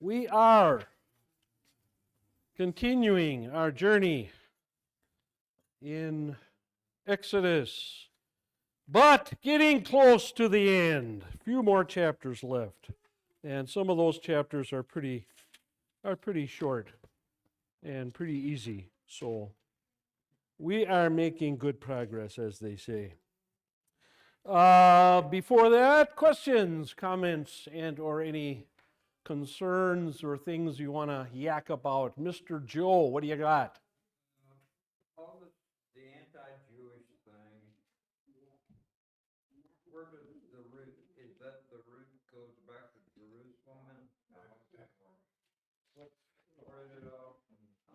We are continuing our journey in Exodus, but getting close to the end. A few more chapters left, and some of those chapters are pretty short and pretty easy. So we are making good progress, as they say. Before that, questions, comments, and or any concerns or things you want to yak about. Mr. Joe, what do you got? All the anti-Jewish thing, where does the root, is that the root goes back to Jerusalem? Where did it all,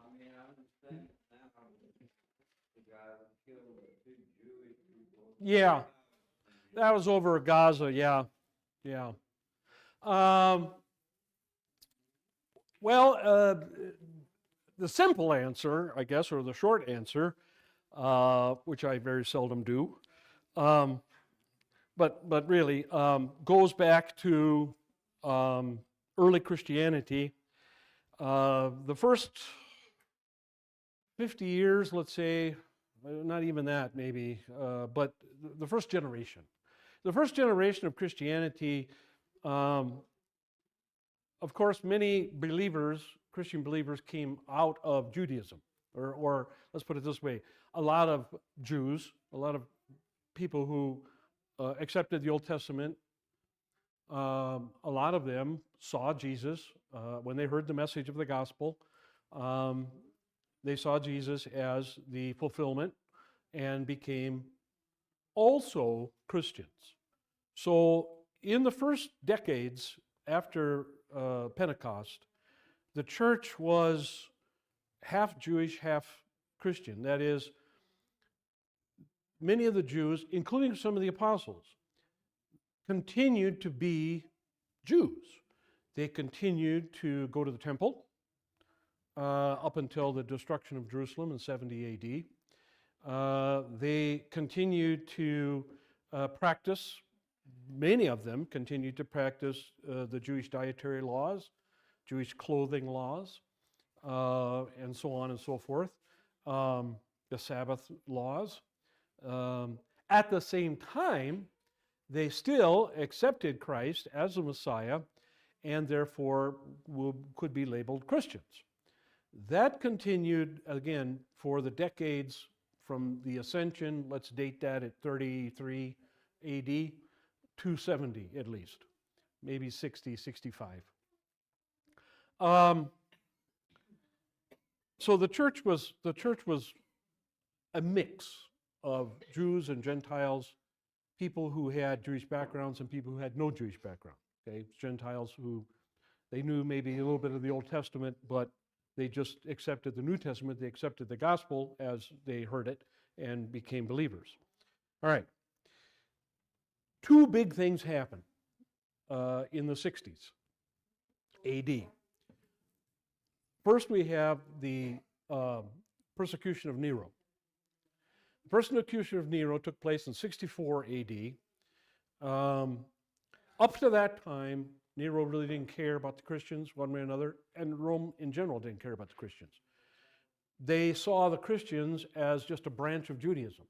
I mean, I understand now the guy that killed the two Jewish people. Yeah, that was over Gaza, yeah. Well, the simple answer, I guess, or the short answer, which I very seldom do, but really goes back to early Christianity. The first 50 years, let's say, not even that maybe, but the first generation. The first generation of Christianity, of course, many believers, Christian believers, came out of Judaism, or let's put it this way, a lot of Jews, a lot of people who accepted the Old Testament, a lot of them saw Jesus when they heard the message of the gospel. They saw Jesus as the fulfillment and became also Christians. So in the first decades after Pentecost, the church was half Jewish, half Christian. That is, many of the Jews, including some of the apostles, continued to be Jews. They continued to go to the temple up until the destruction of Jerusalem in 70 AD. They continued to practice, many of them continued to practice the Jewish dietary laws, Jewish clothing laws, and so on and so forth, the Sabbath laws. At the same time, they still accepted Christ as the Messiah and therefore could be labeled Christians. That continued, again, for the decades from the Ascension, let's date that at 33 AD, 270 at least, maybe 60, 65. So the church was a mix of Jews and Gentiles, people who had Jewish backgrounds and people who had no Jewish background. Okay, Gentiles who they knew maybe a little bit of the Old Testament, but they just accepted the New Testament. They accepted the gospel as they heard it and became believers. All right. Two big things happened in the 60s AD. First, we have the persecution of Nero. The persecution of Nero took place in 64 AD. Up to that time, Nero really didn't care about the Christians one way or another, and Rome in general didn't care about the Christians. They saw the Christians as just a branch of Judaism.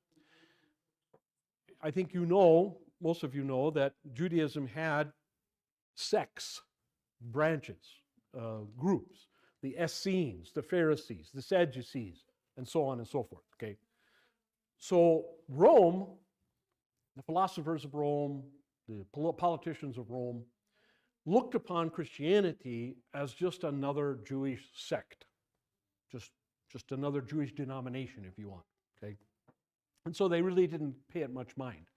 I think you know, most of you know, that Judaism had sects, branches, groups, the Essenes, the Pharisees, the Sadducees, and so on and so forth, okay? So Rome, the philosophers of Rome, the politicians of Rome, looked upon Christianity as just another Jewish sect, just another Jewish denomination, if you want, okay? And so they really didn't pay it much mind.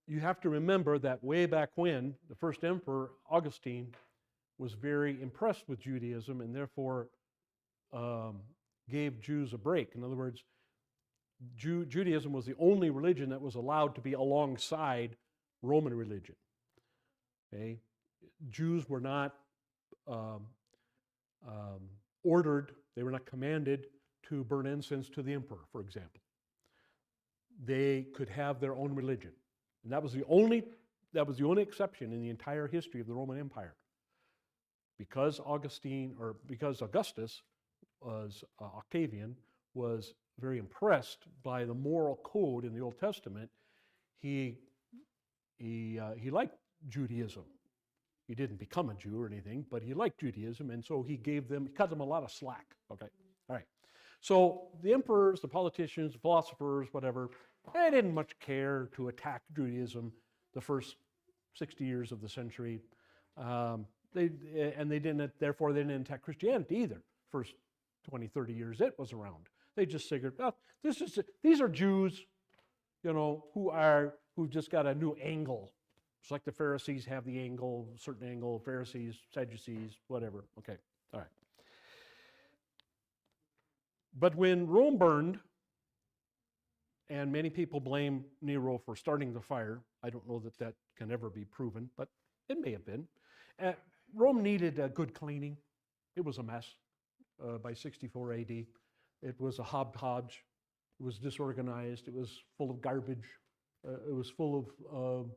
You have to remember that way back when, the first emperor, Augustine, was very impressed with Judaism and therefore gave Jews a break. In other words, Judaism was the only religion that was allowed to be alongside Roman religion. Okay? Jews were not ordered, they were not commanded to burn incense to the emperor, for example. They could have their own religion. And that was the only That was the only exception in the entire history of the Roman Empire. Because Augustus was, Octavian, was very impressed by the moral code in the Old Testament, he liked Judaism. He didn't become a Jew or anything, but he liked Judaism, and so he cut them a lot of slack. Okay, all right. So the emperors, the politicians, the philosophers, whatever, they didn't much care to attack Judaism the first 60 years of the century. Therefore, they didn't attack Christianity either. First 20, 30 years it was around. They just figured, well, these are Jews, who've just got a new angle. It's like the Pharisees have the angle, certain angle, Pharisees, Sadducees, whatever. Okay, all right. But when Rome burned, and many people blame Nero for starting the fire, I don't know that that can ever be proven, but it may have been. Rome needed a good cleaning. It was a mess by 64 AD. It was a hodgepodge. It was disorganized. It was full of garbage. It was full of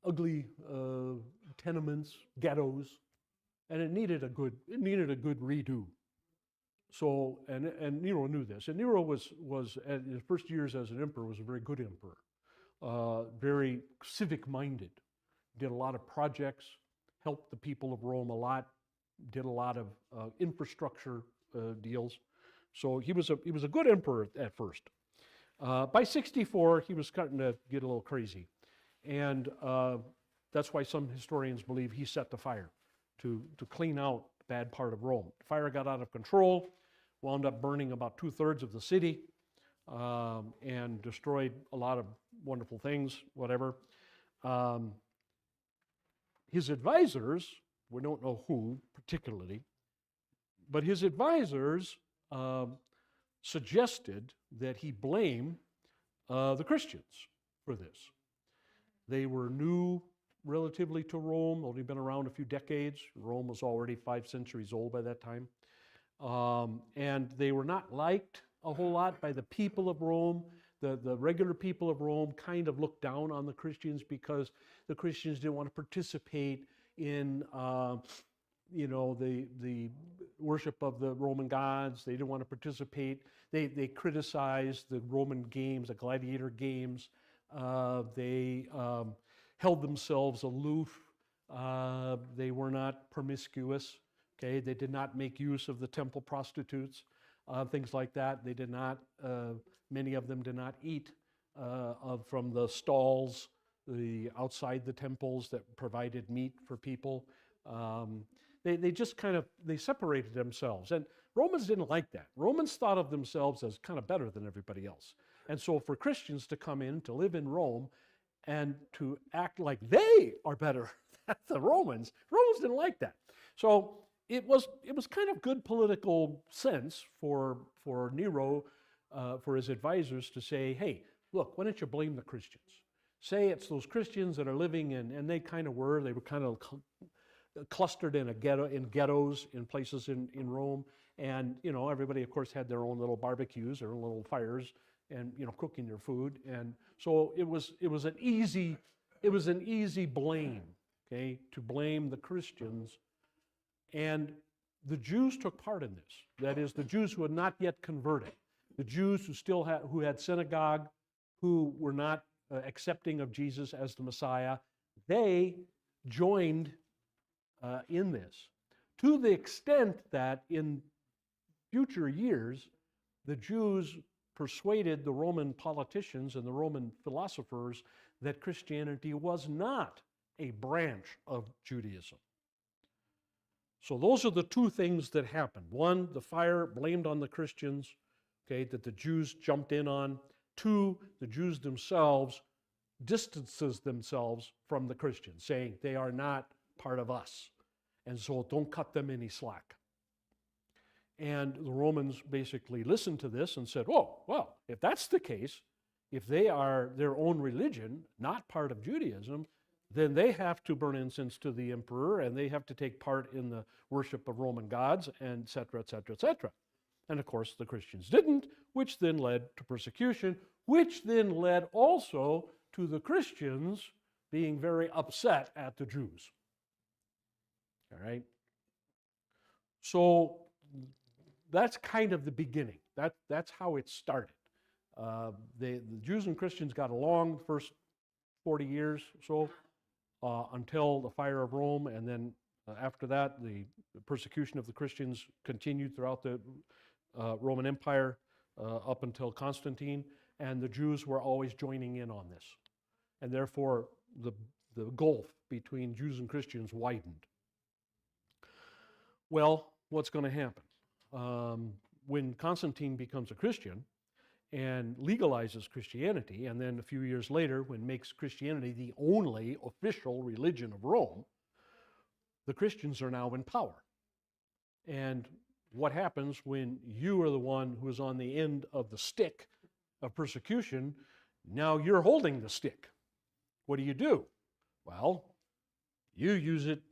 ugly tenements, ghettos, and it needed a good redo. So, and Nero knew this, and Nero was in his first years as an emperor was a very good emperor, very civic-minded, did a lot of projects, helped the people of Rome a lot, did a lot of infrastructure deals. So he was a good emperor at first. By 64, he was starting to get a little crazy, and that's why some historians believe he set the fire to clean out the bad part of Rome. The fire got out of control, wound up burning about 2/3 of the city, and destroyed a lot of wonderful things, whatever. His advisors, we don't know who particularly, but his advisors suggested that he blame the Christians for this. They were new relatively to Rome, only been around a few decades. Rome was already 5 centuries old by that time. And they were not liked a whole lot by the people of Rome. The regular people of Rome kind of looked down on the Christians because the Christians didn't want to participate in the worship of the Roman gods. They didn't want to participate. They criticized the Roman games, the gladiator games. They held themselves aloof. They were not promiscuous. Okay, they did not make use of the temple prostitutes, things like that. They did not. Many of them did not eat from the stalls, outside the temples that provided meat for people. They just they separated themselves, and Romans didn't like that. Romans thought of themselves as kind of better than everybody else, and so for Christians to come in to live in Rome and to act like they are better than the Romans didn't like that. So it was kind of good political sense for Nero, for his advisors to say, hey, look, why don't you blame the Christians? Say it's those Christians that are living in, and they were kind of clustered in ghettos in places in Rome, and everybody of course had their own little barbecues, their own little fires, and cooking their food, and so it was an easy blame, okay, to blame the Christians. And the Jews took part in this. That is, the Jews who had not yet converted, the Jews who had synagogue, who were not accepting of Jesus as the Messiah, they joined in this, to the extent that in future years, the Jews persuaded the Roman politicians and the Roman philosophers that Christianity was not a branch of Judaism. So those are the two things that happened. One, the fire blamed on the Christians, okay, that the Jews jumped in on. Two, the Jews themselves distances themselves from the Christians, saying they are not part of us, and so don't cut them any slack. And the Romans basically listened to this and said, oh, well, if that's the case, if they are their own religion, not part of Judaism, then they have to burn incense to the emperor, and they have to take part in the worship of Roman gods, and et cetera, et cetera, et cetera. And of course, the Christians didn't, which then led to persecution, which then led also to the Christians being very upset at the Jews. All right? So that's kind of the beginning. That's how it started. The Jews and Christians got along the first 40 years or so until the fire of Rome, and then after that, the persecution of the Christians continued throughout the Roman Empire up until Constantine, and the Jews were always joining in on this. And therefore, the gulf between Jews and Christians widened. Well, what's going to happen? When Constantine becomes a Christian and legalizes Christianity, and then a few years later, when makes Christianity the only official religion of Rome, the Christians are now in power. And what happens when you are the one who is on the end of the stick of persecution? Now you're holding the stick. What do? Well, you use it,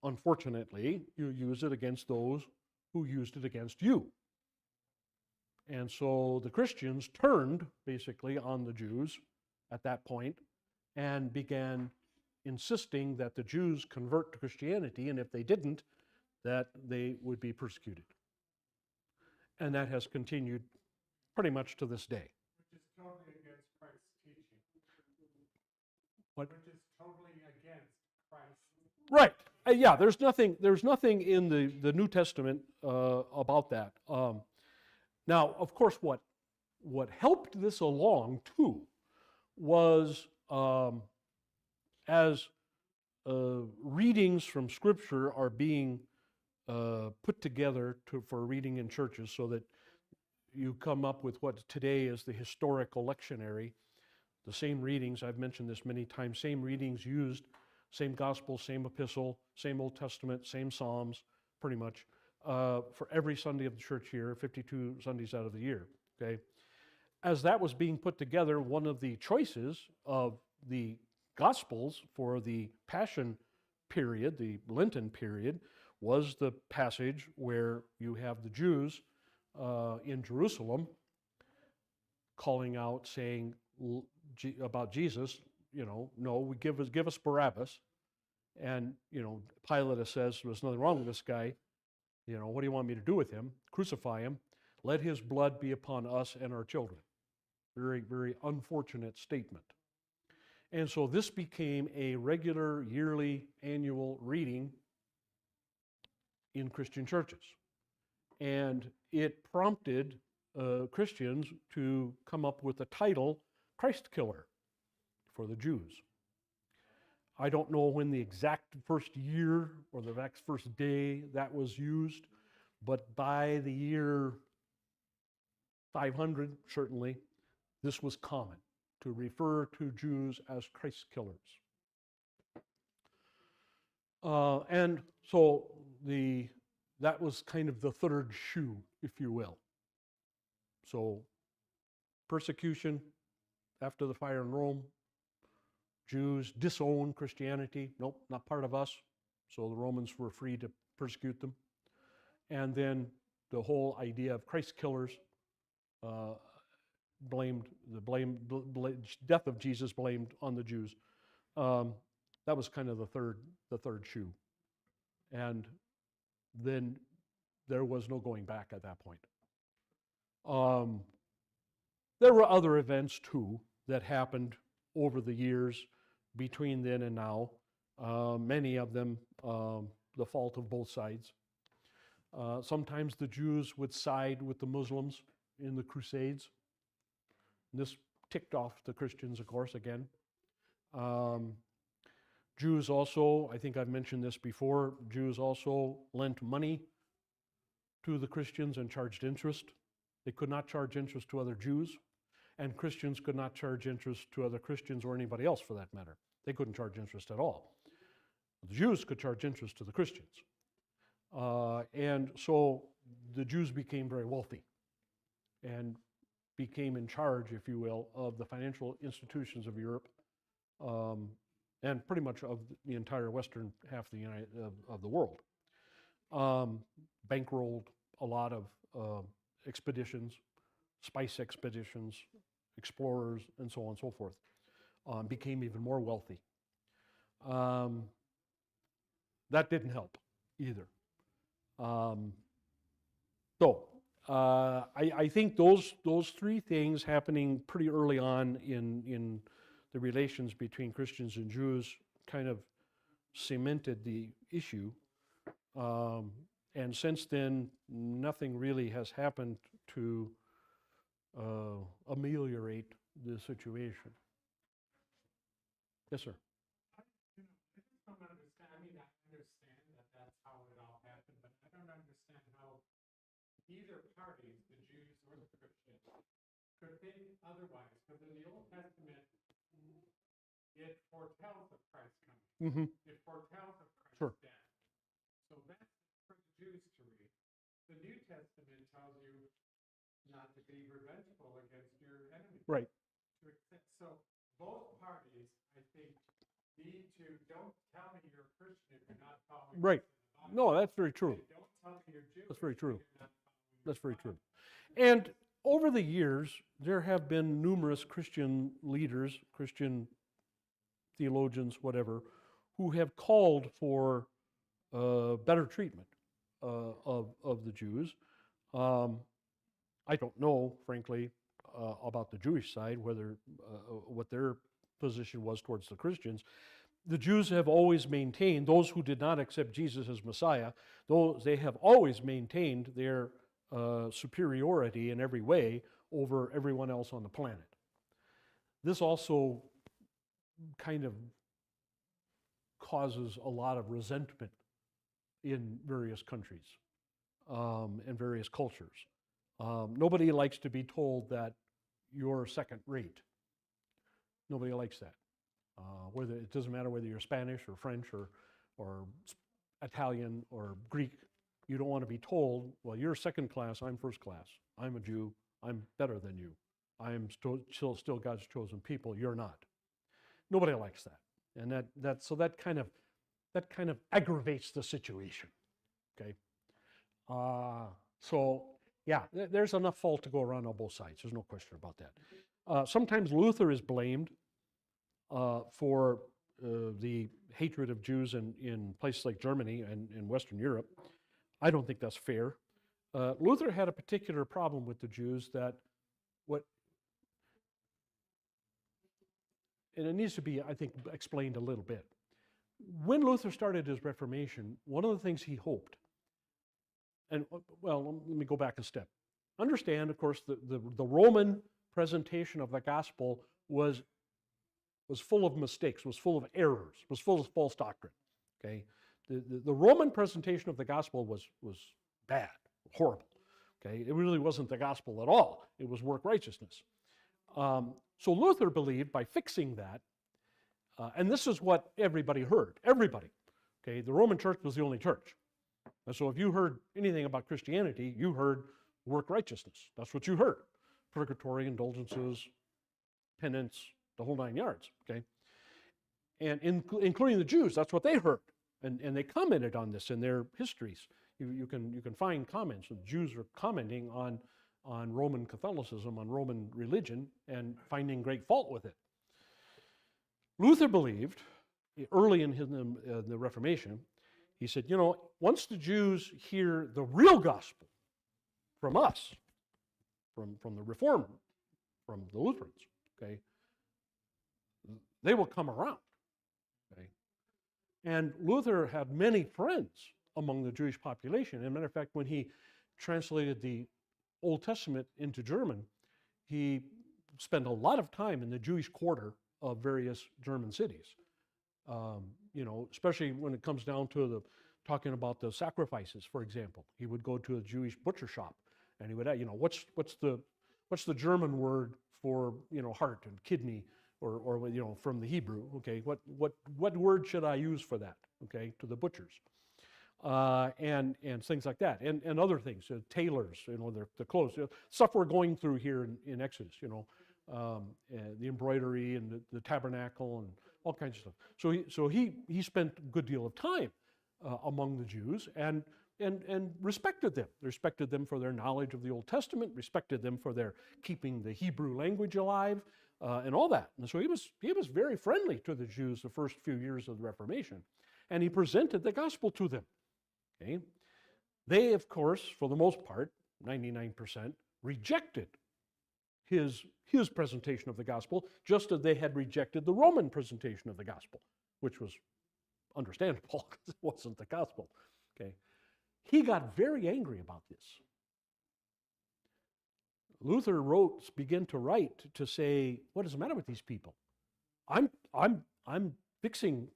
unfortunately, you use it against those who used it against you. And so the Christians turned basically on the Jews at that point and began insisting that the Jews convert to Christianity, and if they didn't, that they would be persecuted. And that has continued pretty much to this day. Which is totally against Christ's teaching. What? Which is totally against Christ. Right. Yeah, there's nothing in the New Testament about that. Now, of course, what helped this along too was as readings from Scripture are being put together for reading in churches, so that you come up with what today is the historical lectionary. The same readings, I've mentioned this many times, same readings used, same gospel, same epistle, same Old Testament, same Psalms, pretty much, for every Sunday of the church year, 52 Sundays out of the year, okay? As that was being put together, one of the choices of the Gospels for the Passion period, the Lenten period, was the passage where you have the Jews in Jerusalem calling out, saying about Jesus, no, give us Barabbas. And, Pilate says, there's nothing wrong with this guy. What do you want me to do with him? Crucify him. Let his blood be upon us and our children. Very, very unfortunate statement. And so this became a regular, yearly, annual reading in Christian churches. And it prompted Christians to come up with the title, Christ Killer, for the Jews. I don't know when the exact first year or the exact first day that was used, but by the year 500, certainly, this was common, to refer to Jews as Christ killers. And so that was kind of the third shoe, if you will. So persecution after the fire in Rome, Jews disown Christianity. Nope, not part of us. So the Romans were free to persecute them. And then the whole idea of Christ killers, death of Jesus blamed on the Jews. That was kind of the third shoe. And then there was no going back at that point. There were other events too that happened over the years between then and now. Many of them the fault of both sides. Sometimes the Jews would side with the Muslims in the Crusades. And this ticked off the Christians, of course, again. Jews also, I think I've mentioned this before, Jews also lent money to the Christians and charged interest. They could not charge interest to other Jews, and Christians could not charge interest to other Christians or anybody else for that matter. They couldn't charge interest at all. The Jews could charge interest to the Christians. And so the Jews became very wealthy and became in charge, if you will, of the financial institutions of Europe, and pretty much of the entire western half of the world. Bankrolled a lot of expeditions, spice expeditions, explorers, and so on and so forth. became even more wealthy. That didn't help either. I think those three things happening pretty early on in the relations between Christians and Jews kind of cemented the issue. And since then, nothing really has happened to ameliorate the situation. Yes, sir. I just don't understand. I mean, I understand that that's how it all happened, but I don't understand how either parties, the Jews or the Christians, could think otherwise. Because in the Old Testament, it foretells of Christ coming. Mm-hmm. It foretells of Christ's Sure. death. So that's for the Jews to read. The New Testament tells you not to be revengeful against your enemies. Right. So both parties, I think, need to, don't tell me you're a Christian if you're not following. Right. what's in the Bible. No, that's very true. And don't tell me you're Jewish. That's very true. if you're not following That's the very Bible. true. And over the years, there have been numerous Christian leaders, Christian theologians, whatever, who have called for better treatment of the Jews. I don't know, frankly, about the Jewish side, whether what their position was towards the Christians. The Jews have always maintained, those who did not accept Jesus as Messiah, they have always maintained their superiority in every way over everyone else on the planet. This also kind of causes a lot of resentment in various countries and various cultures. Nobody likes to be told that you're second rate. Nobody likes that. Whether it doesn't matter whether you're Spanish or French or Italian or Greek, you don't want to be told, well, you're second class, I'm first class. I'm a Jew, I'm better than you. I'm still God's chosen people, you're not. Nobody likes that. And that kind of aggravates the situation. Okay? So yeah, there's enough fault to go around on both sides. There's no question about that. Sometimes Luther is blamed for the hatred of Jews in places like Germany and in Western Europe. I don't think that's fair. Luther had a particular problem with the Jews and it needs to be, I think, explained a little bit. When Luther started his Reformation, one of the things he hoped, and well, let me go back a step. Understand, of course, the Roman presentation of the gospel was full of mistakes, was full of errors, was full of false doctrine. Okay, the Roman presentation of the gospel was bad, horrible. Okay, it really wasn't the gospel at all. It was work righteousness. So Luther believed by fixing that, and this is what everybody heard. Everybody. Okay, the Roman Church was the only church. And so if you heard anything about Christianity, you heard work righteousness. That's what you heard. Purgatory, indulgences, penance, the whole 9 yards. Okay, and including the Jews, that's what they heard, and they commented on this in their histories. You can find comments. The Jews are commenting on Roman Catholicism, on Roman religion, and finding great fault with it. Luther believed, early in the Reformation, he said, once the Jews hear the real gospel from us, from the Reformed, from the Lutherans, okay, they will come around. Okay? And Luther had many friends among the Jewish population. As a matter of fact, when he translated the Old Testament into German, he spent a lot of time in the Jewish quarter of various German cities. Especially when it comes down to talking about the sacrifices, for example. He would go to a Jewish butcher shop and he would ask, what's the German word for, heart and kidney or from the Hebrew, okay? What word should I use for that, okay, to the butchers? And things like that, and other things, tailors, the clothes, stuff we're going through here in Exodus, the embroidery and the tabernacle and all kinds of stuff. So he spent a good deal of time among the Jews, and and respected them. Respected them for their knowledge of the Old Testament, respected them for their keeping the Hebrew language alive, and all that. And so he was very friendly to the Jews the first few years of the Reformation, and he presented the gospel to them. Okay? They, of course, for the most part, 99%, rejected his presentation of the gospel, just as they had rejected the Roman presentation of the gospel, which was understandable because it wasn't the gospel. Okay? He got very angry about this. Luther began to write to say, what is the matter with these people? I'm fixing,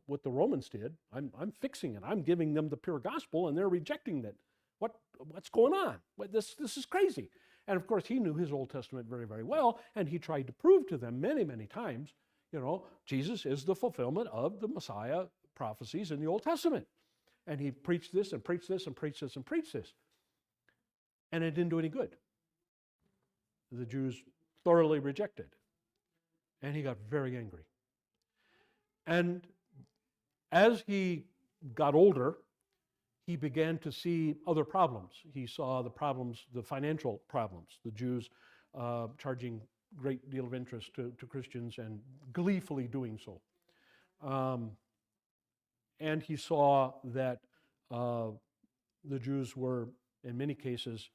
what the Romans did. I'm fixing it. I'm giving them the pure gospel, and they're rejecting it. What's going on? This is crazy. And of course, he knew his Old Testament very, very well, and he tried to prove to them many, many times, Jesus is the fulfillment of the Messiah prophecies in the Old Testament. And he preached this and preached this and preached this and preached this. And it didn't do any good. The Jews thoroughly rejected. And he got very angry. And as he got older, he began to see other problems. He saw the problems, the financial problems, the Jews charging great deal of interest to Christians and gleefully doing so. And he saw that the Jews were, in many cases,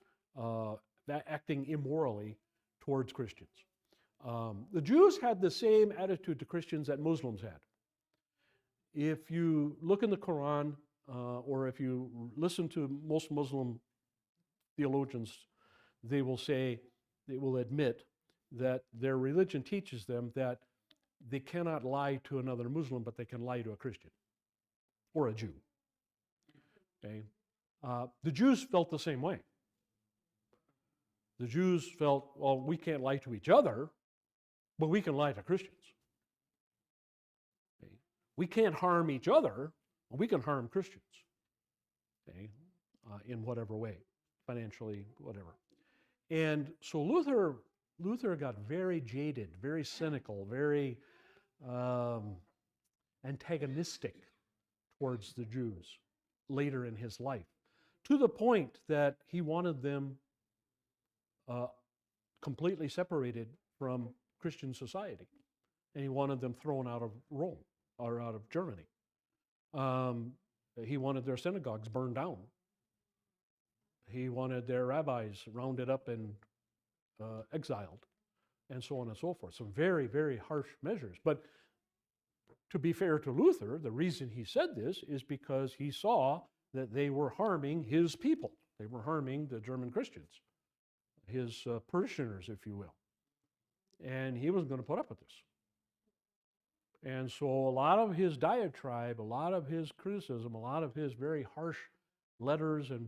acting immorally towards Christians. The Jews had the same attitude to Christians that Muslims had. If you look in the Quran, or if you listen to most Muslim theologians, they will admit that their religion teaches them that they cannot lie to another Muslim, but they can lie to a Christian or a Jew. Okay? The Jews felt the same way. The Jews felt, well, we can't lie to each other, but we can lie to Christians. Okay? We can't harm each other, but we can harm Christians. Okay? In whatever way, financially, whatever. And so Luther got very jaded, very cynical, very antagonistic towards the Jews later in his life, to the point that he wanted them completely separated from Christian society. And he wanted them thrown out of Rome or out of Germany. He wanted their synagogues burned down. He wanted their rabbis rounded up and exiled, and so on and so forth. Some very, very harsh measures. But to be fair to Luther, the reason he said this is because he saw that they were harming his people. They were harming the German Christians, his parishioners, if you will. And he wasn't going to put up with this. And so a lot of his diatribe, a lot of his criticism, a lot of his very harsh letters and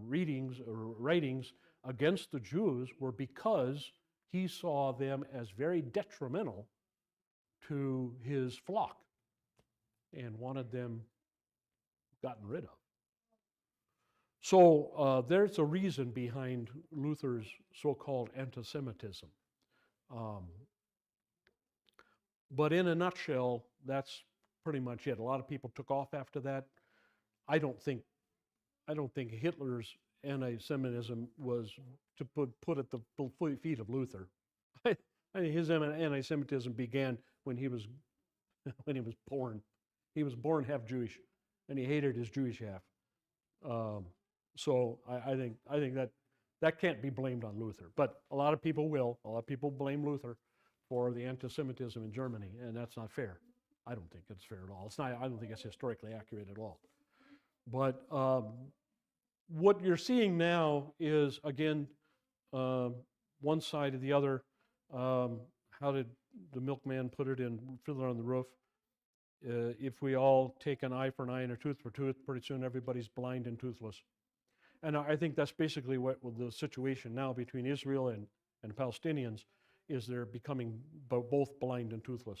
writings against the Jews were because he saw them as very detrimental to his flock and wanted them gotten rid of. So there's a reason behind Luther's so-called anti-Semitism. But in a nutshell, that's pretty much it. A lot of people took off after that. I don't think Hitler's anti-Semitism was to put at the feet of Luther. His anti-Semitism began when he was born. He was born half Jewish, and he hated his Jewish half. So I think that can't be blamed on Luther. But a lot of people will. A lot of people blame Luther for the anti-Semitism in Germany, and that's not fair. I don't think it's fair at all. I don't think it's historically accurate at all. But what you're seeing now is, again, one side or the other. How did the milkman put it in Fiddler on the Roof? If we all take an eye for an eye and a tooth for tooth, pretty soon everybody's blind and toothless. And I think that's basically what the situation now between Israel and Palestinians is. They're becoming both blind and toothless.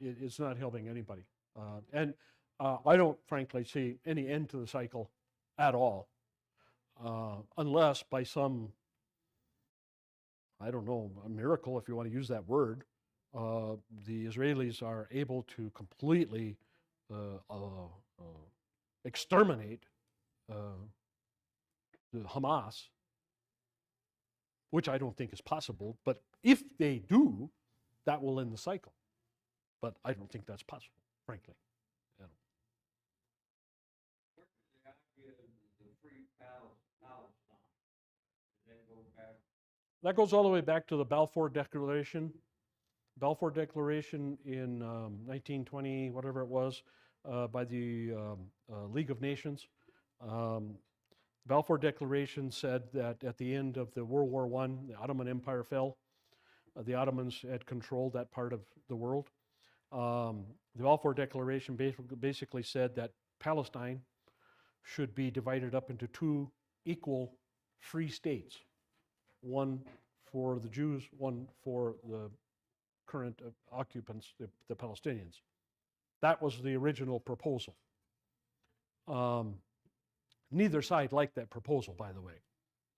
It's not helping anybody. And I don't, frankly, see any end to the cycle at all, unless by some, I don't know, a miracle, if you want to use that word, the Israelis are able to completely exterminate the Hamas, which I don't think is possible, but if they do, that will end the cycle. But I don't think that's possible, frankly. You know. Where did the idea of the free Palestine? Did that go back? That goes all the way back to the Balfour Declaration. Balfour Declaration in 1920, whatever it was, by the League of Nations. Balfour Declaration said that at the end of the World War I, the Ottoman Empire fell. The Ottomans had controlled that part of the world. The Balfour Declaration basically said that Palestine should be divided up into two equal free states, one for the Jews, one for the current occupants, the Palestinians. That was the original proposal. Neither side liked that proposal, by the way.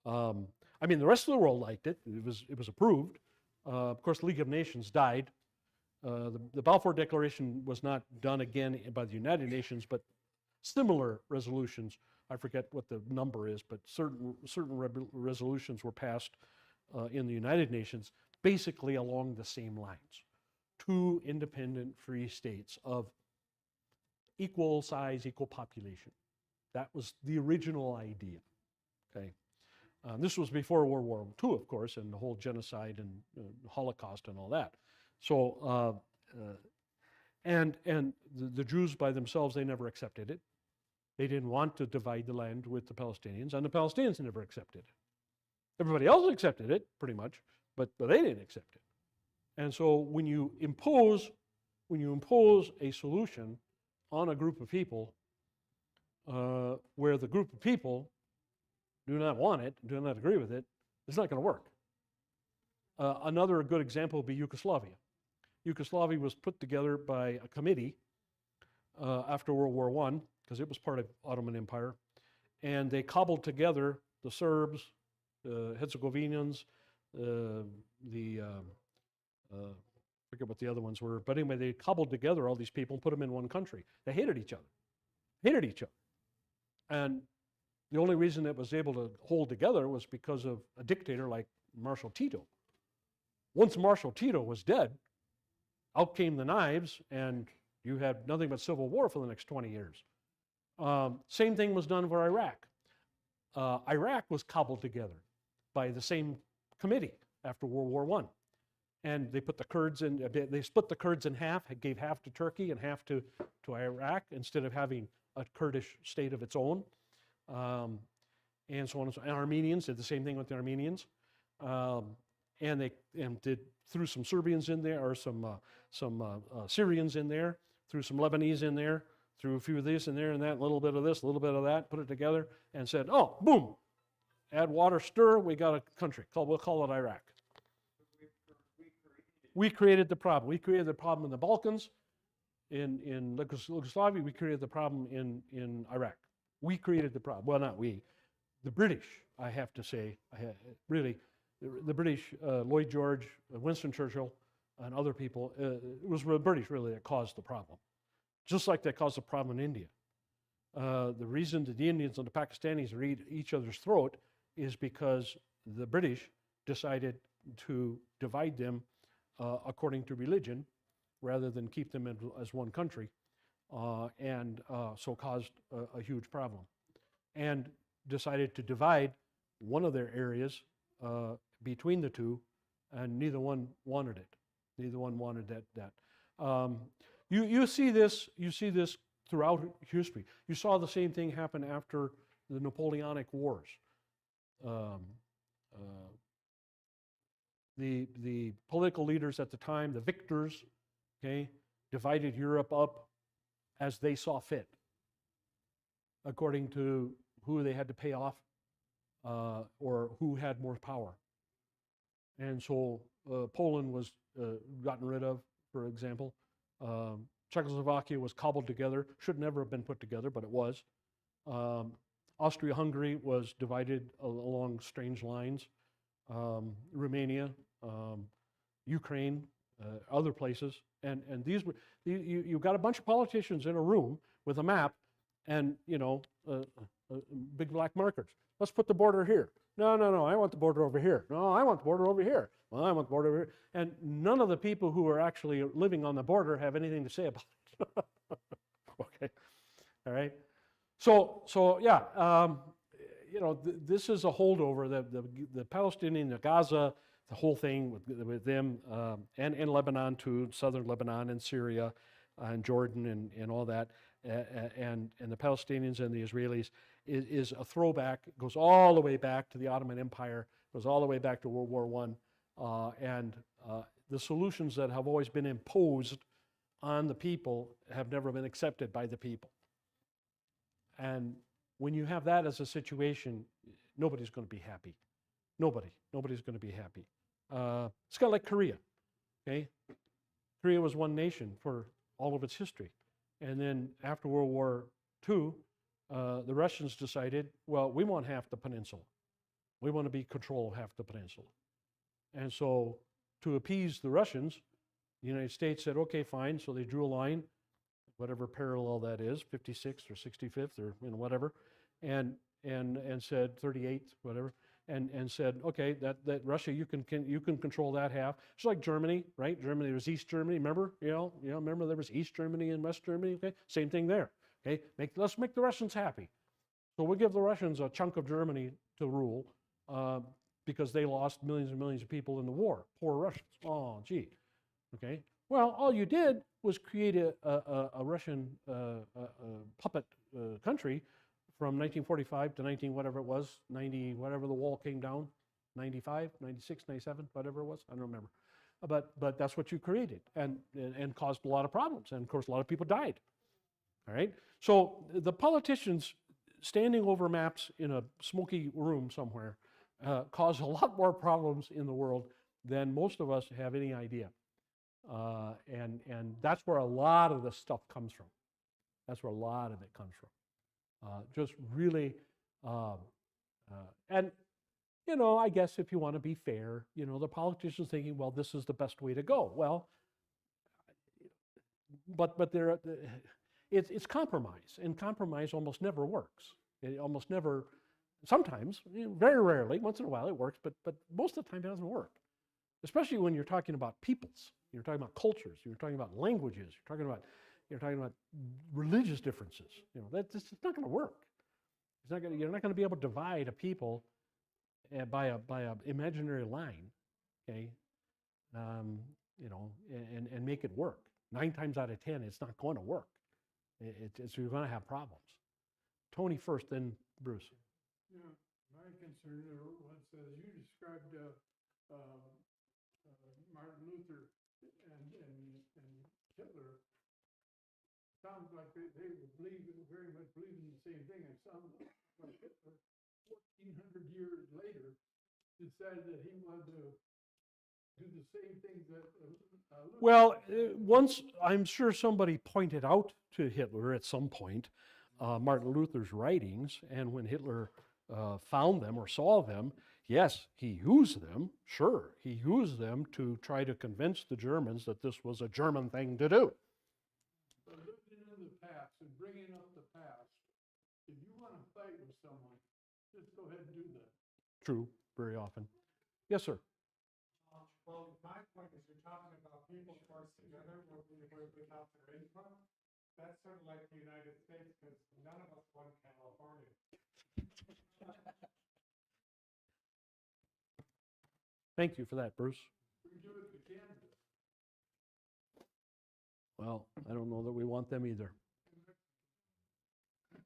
I mean, the rest of the world liked it. It was approved. Of course, the League of Nations died. The Balfour Declaration was not done again by the United Nations, but similar resolutions, I forget what the number is, but certain resolutions were passed in the United Nations, basically along the same lines. Two independent free states of equal size, equal population. That was the original idea. Okay, this was before World War II, of course, and the whole genocide and Holocaust and all that. So, and the Jews by themselves, they never accepted it. They didn't want to divide the land with the Palestinians, and the Palestinians never accepted it. Everybody else accepted it, pretty much, but they didn't accept it. And so when you impose a solution on a group of people where the group of people do not want it, do not agree with it, it's not going to work. Another good example would be Yugoslavia. Yugoslavia was put together by a committee after World War I, because it was part of Ottoman Empire, and they cobbled together the Serbs, the Herzegovinians, forget what the other ones were, but anyway, they cobbled together all these people and put them in one country. They hated each other. And the only reason it was able to hold together was because of a dictator like Marshal Tito. Once Marshal Tito was dead, out came the knives, and you had nothing but civil war for the next 20 years. Same thing was done for Iraq. Iraq was cobbled together by the same committee after World War I. And they put the Kurds in, they split the Kurds in half, gave half to Turkey and half to Iraq, instead of having a Kurdish state of its own. And so on and so on. And Armenians did the same thing with the Armenians. And they threw some Serbians in there, or some Syrians in there, threw some Lebanese in there, threw a few of this in there and that, a little bit of this, a little bit of that, put it together, and said, oh, boom, add water, stir, we got a country. We'll call it Iraq. We created the problem. We created the problem in the Balkans, in Yugoslavia. We created the problem in Iraq. We created the problem. Well, not we. The British, I have to say, really, the British, Lloyd George, Winston Churchill, and other people, it was the British really that caused the problem. Just like they caused the problem in India. The reason that the Indians and the Pakistanis are at each other's throat is because the British decided to divide them according to religion rather than keep them as one country, and so caused a huge problem. And decided to divide one of their areas between the two, and neither one wanted it. Neither one wanted that. You see this throughout history. You saw the same thing happen after the Napoleonic Wars. The political leaders at the time, the victors, okay, divided Europe up as they saw fit, according to who they had to pay off or who had more power. And so Poland was gotten rid of, for example. Czechoslovakia was cobbled together, should never have been put together, but it was. Austria-Hungary was divided along strange lines. Romania, Ukraine, other places. And these were, you got a bunch of politicians in a room with a map, and, big black markers. Let's put the border here. No, no, no, I want the border over here. No, I want the border over here. Well, I want the border over here. And none of the people who are actually living on the border have anything to say about it. Okay, all right. So yeah, this is a holdover. The Palestinian, the Gaza, the whole thing with them, and Lebanon too, southern Lebanon and Syria, and Jordan and all that, and the Palestinians and the Israelis is a throwback. It goes all the way back to the Ottoman Empire. Goes all the way back to World War I, and the solutions that have always been imposed on the people have never been accepted by the people. And when you have that as a situation, nobody's going to be happy. Nobody's going to be happy. It's kind of like Korea, okay? Korea was one nation for all of its history. And then after World War II, the Russians decided, well, we want half the peninsula. We want to be control of half the peninsula. And so to appease the Russians, the United States said, okay, fine. So they drew a line, whatever parallel that is, 56th or 65th or whatever, and said 38th, whatever, and said, okay, that Russia, you can control that half. It's like Germany, right? Germany, there was East Germany, remember? Remember there was East Germany and West Germany, okay? Same thing there, okay? Let's make the Russians happy. So we'll give the Russians a chunk of Germany to rule because they lost millions and millions of people in the war. Poor Russians. Oh, gee, okay? Well, all you did was create a Russian puppet country from 1945 to 19 whatever it was, 90 whatever the wall came down, 95, 96, 97, whatever it was, I don't remember. But that's what you created and caused a lot of problems. And of course, a lot of people died. All right? So the politicians standing over maps in a smoky room somewhere cause a lot more problems in the world than most of us have any idea. And that's where a lot of this stuff comes from. That's where a lot of it comes from. Just really, and I guess if you want to be fair, the politicians thinking, well, this is the best way to go. Well, but it's compromise, and compromise almost never works. It almost never. Sometimes, very rarely, once in a while it works, but most of the time it doesn't work. Especially when you're talking about peoples, you're talking about cultures, you're talking about languages, you're talking about religious differences. It's not going to work. You're not going to be able to divide a people by a imaginary line, okay? And make it work. 9 times out of 10, it's not going to work. You're going to have problems. Tony first, then Bruce. Yeah, my concern was you described Martin Luther and Hitler. Sounds like they very much believe in the same thing. And sounds like Hitler, 1,400 years later, decided that he wanted to do the same things that Luther. Well, once I'm sure somebody pointed out to Hitler at some point Martin Luther's writings, and when Hitler found them or saw them, yes, he used them, sure. He used them to try to convince the Germans that this was a German thing to do. So looking in the past and bringing up the past, if you want to fight with someone, just go ahead and do that. True, very often. Yes, sir. Well, my point is you're talking about people forced together without their input. That's sort of like the United States, because none of us want California. Thank you for that, Bruce. We do it to Canada. Well, I don't know that we want them either.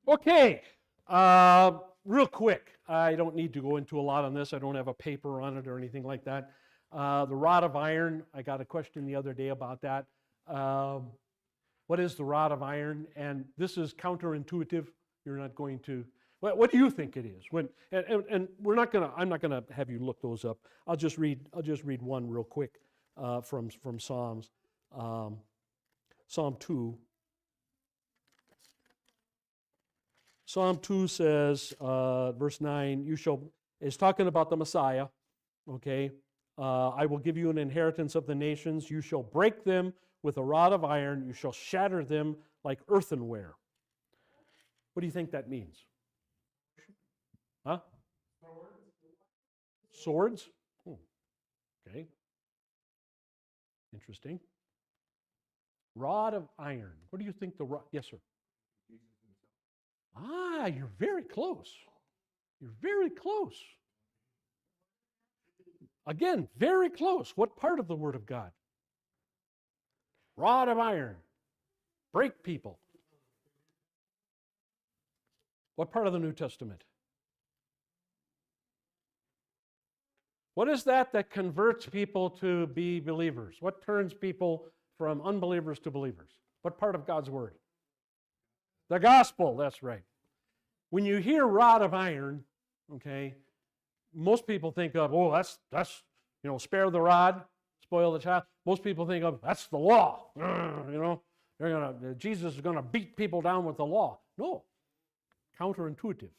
Okay, real quick. I don't need to go into a lot on this. I don't have a paper on it or anything like that. The rod of iron, I got a question the other day about that. What is the rod of iron? And this is counterintuitive. You're not going to. What do you think it is? And we're not gonna. I'm not gonna have you look those up. I'll just read one real quick from Psalms. Psalm 2. Psalm 2 says, verse 9, is talking about the Messiah. Okay, I will give you an inheritance of the nations. You shall break them with a rod of iron. You shall shatter them like earthenware. What do you think that means? Huh? Swords? Oh, okay. Interesting. Rod of iron. What do you think the rod? Yes, sir. Ah, you're very close. You're very close. Again, very close. What part of the Word of God? Rod of iron. Break people. What part of the New Testament? What is that converts people to be believers? What turns people from unbelievers to believers? What part of God's Word? The gospel, that's right. When you hear rod of iron, okay, most people think of, oh, that's spare the rod, spoil the child. Most people think of, that's the law. Jesus is gonna beat people down with the law. No, counterintuitive.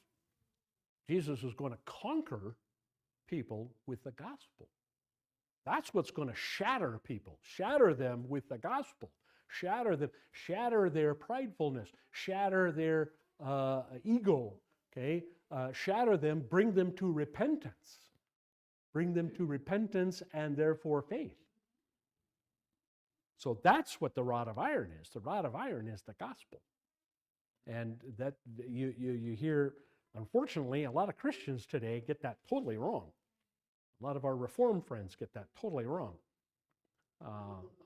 Jesus is going to conquer people with the gospel. That's what's going to shatter people, shatter them with the gospel, shatter them, shatter their pridefulness, shatter their ego, okay? Shatter them, bring them to repentance. Bring them to repentance and therefore faith. So that's what the rod of iron is. The rod of iron is the gospel. And that you hear, unfortunately, a lot of Christians today get that totally wrong. A lot of our Reformed friends get that totally wrong,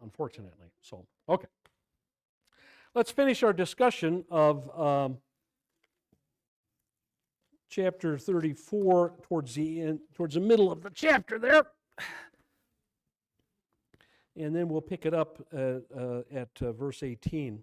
unfortunately. So, okay. Let's finish our discussion of chapter 34 towards the end, towards the middle of the chapter there. And then we'll pick it up at verse 18.